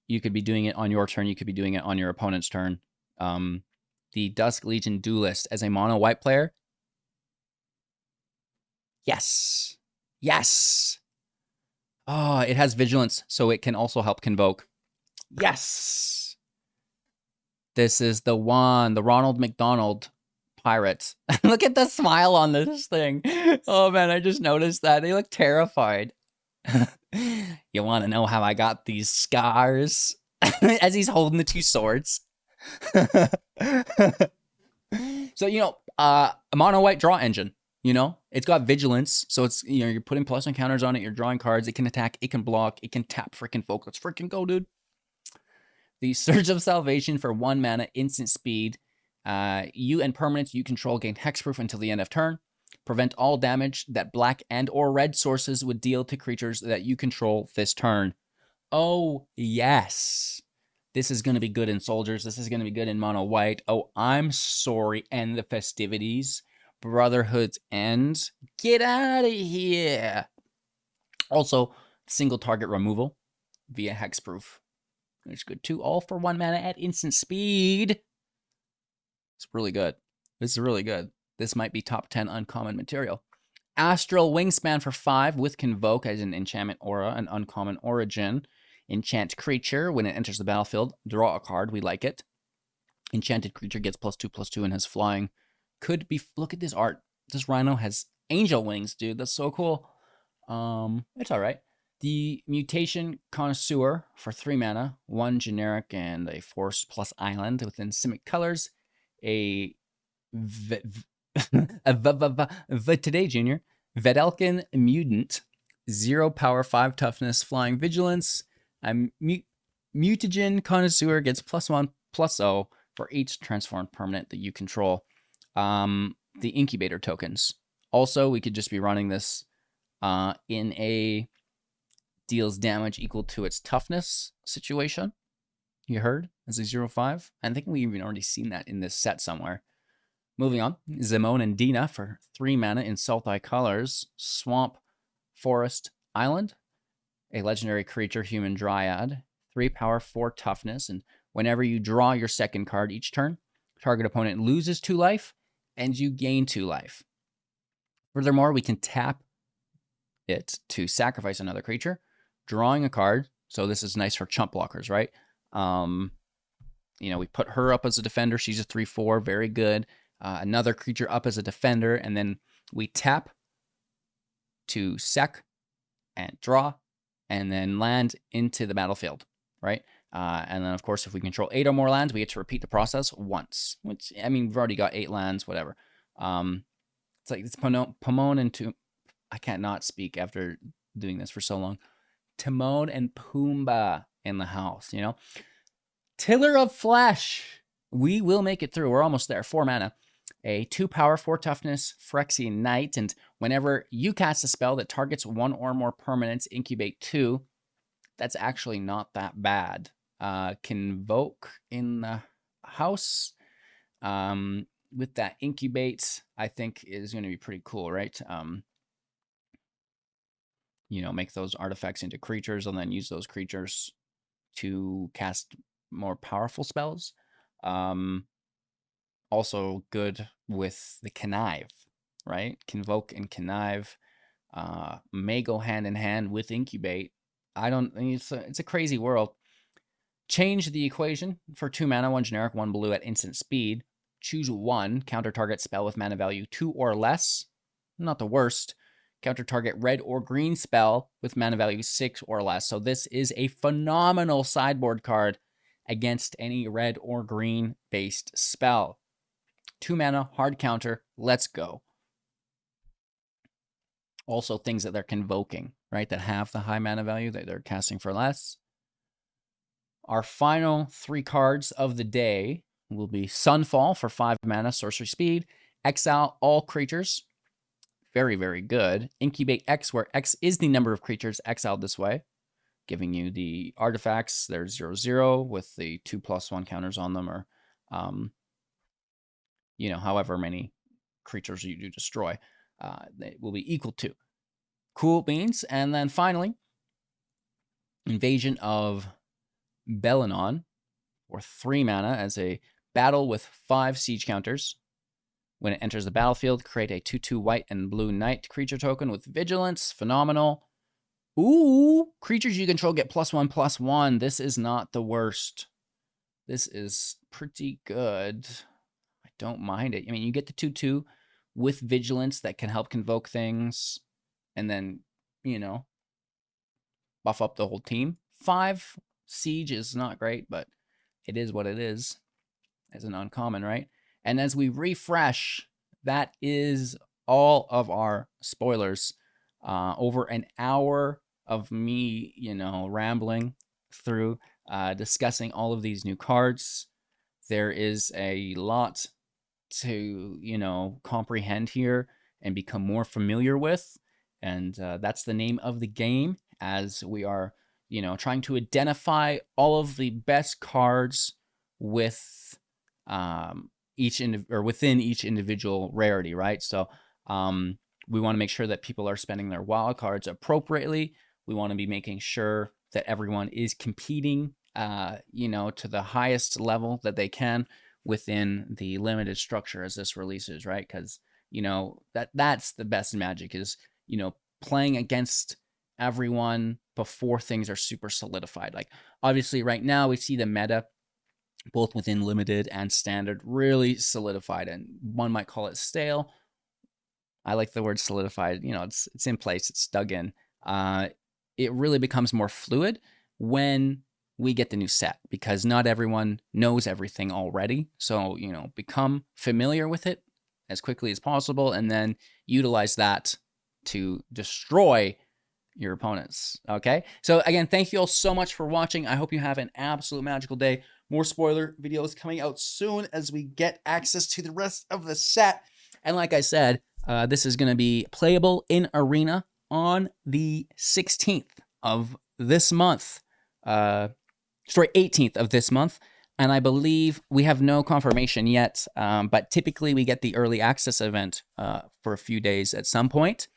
you could be doing it on your turn. You could be doing it on your opponent's turn. The Dusk Legion Duelist as a mono white player. Yes. Yes. Oh, it has Vigilance, so it can also help Convoke. Yes. This is the one, the Ronald McDonald Pirate. Look at the smile on this thing. Oh, man, I just noticed that. They look terrified. You want to know how I got these scars? As he's holding the 2 swords. So, you know, a mono white draw engine, you know, it's got Vigilance. So it's, you know, you're putting +1 counters on it. You're drawing cards. It can attack. It can block. It can tap freaking folk. Let's freaking go, dude. The Surge of Salvation for 1 mana, instant speed. You and permanents you control gain hexproof until the end of turn. Prevent all damage that black and or red sources would deal to creatures that you control this turn. Oh, yes. This is going to be good in soldiers. This is going to be good in mono white. Oh, I'm sorry. And the festivities. Brotherhood's End. Get out of here. Also, single target removal via hexproof. It's good too. All for 1 mana at instant speed. It's really good. This is really good. This might be top 10 uncommon material. Astral Wingspan for 5 with Convoke as an enchantment aura, an uncommon origin. Enchant creature. When it enters the battlefield, draw a card. We like it. Enchanted creature gets +2/+2 and has flying. Could be, look at this art. This rhino has angel wings, dude. That's so cool. It's all right. The Mutation Connoisseur for 3 mana, 1 generic and a force plus island within Simic colors. A today junior Vedelkin Mutant, 0 power, 5 toughness, flying vigilance. Mutagen Connoisseur gets +1/+0 for each transformed permanent that you control. The incubator tokens. Also, we could just be running this in a deals damage equal to its toughness situation. You heard? As a 0/5. I think we've even already seen that in this set somewhere. Moving on. Zimone and Dina for 3 mana in Sultai colors. Swamp, Forest, Island. A legendary creature, human dryad. 3 power, 4 toughness. And whenever you draw your second card each turn, target opponent loses 2 life and you gain 2 life. Furthermore, we can tap it to sacrifice another creature, drawing a card. So this is nice for chump blockers, right? You know, we put her up as a defender. She's a 3/4, very good. Another creature up as a defender, and then we tap to sec and draw, and then land into the battlefield, right? And then, of course, if we control 8 or more lands, we get to repeat the process once. Which, I mean, we've already got 8 lands, whatever. It's like it's Pomone and I can't not speak after doing this for so long. Timon and Pumbaa in the house, you know? Tiller of Flesh. We will make it through. We're almost there. 4 mana. A 2 power, 4 toughness, Phyrexian Knight. And whenever you cast a spell that targets 1 or more permanents, incubate 2. That's actually not that bad. Convoke in the house. With that incubate, I think is going to be pretty cool, right? You know, make those artifacts into creatures and then use those creatures to cast more powerful spells. Also good with the Connive, right? Convoke and Connive may go hand in hand with incubate. I mean, it's a crazy world. Change the equation for 2 mana, 1 generic, 1 blue at instant speed. choose one. Counter target spell with mana value 2 or less. Not the worst. Counter target red or green spell with mana value 6 or less. So this is a phenomenal sideboard card against any red or green based spell. 2 mana, hard counter. Let's go. Also things that they're convoking, right? That have the high mana value that they're casting for less. Our final 3 cards of the day will be Sunfall for 5 mana, sorcery speed. Exile all creatures. Very, very good. Incubate X, where X is the number of creatures exiled this way, giving you the artifacts. There's 0/0 with the 2+1 counters on them, or, you know, however many creatures you do destroy, they will be equal to. Cool beans. And then finally, Invasion of Belenon for 3 mana as a battle with 5 siege counters. When it enters the battlefield, create a 2/2 white and blue knight creature token with vigilance. Phenomenal. Ooh, creatures you control get +1/+1. This is not the worst. This is pretty good. I don't mind it. I mean, you get the 2/2 with vigilance that can help convoke things and then, you know, buff up the whole team. 5 siege is not great, but it is what it is as an uncommon, right? And as we refresh, that is all of our spoilers. Over an hour of me, you know, rambling through, discussing all of these new cards. There is a lot to, you know, comprehend here and become more familiar with. And that's the name of the game, as we are, you know, trying to identify all of the best cards with within each individual rarity, right? So we want to make sure that people are spending their wild cards appropriately. We want to be making sure that everyone is competing, you know, to the highest level that they can within the limited structure as this releases, right? Because, you know, that's the best Magic, is, you know, playing against everyone before things are super solidified. Like, obviously right now we see the meta both within limited and standard really solidified, and one might call it stale. I like the word solidified. You know, it's in place, it's dug in. It really becomes more fluid when we get the new set, because not everyone knows everything already. So, you know, become familiar with it as quickly as possible and then utilize that to destroy your opponents. Okay, so again, thank you all so much for watching. I hope you have an absolute magical day. More spoiler videos coming out soon as we get access to the rest of the set. And like I said, this is going to be playable in Arena on the 16th of this month. 18th of this month. And I believe we have no confirmation yet, but typically we get the early access event for a few days at some point.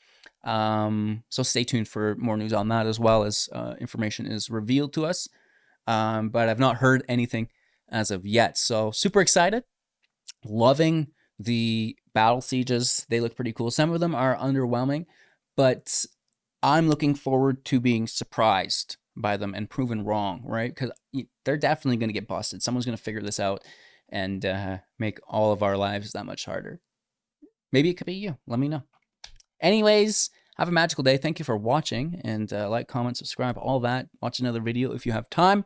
So stay tuned for more news on that, as well as information is revealed to us. But I've not heard anything as of yet. So super excited. Loving the battle sieges. They look pretty cool. Some of them are underwhelming, but I'm looking forward to being surprised by them and proven wrong, right? Because they're definitely going to get busted. Someone's going to figure this out and make all of our lives that much harder. Maybe it could be you. Let me know. Anyways, have a magical day. Thank you for watching, and like, comment, subscribe, all that. Watch another video if you have time,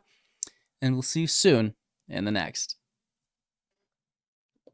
and we'll see you soon in the next.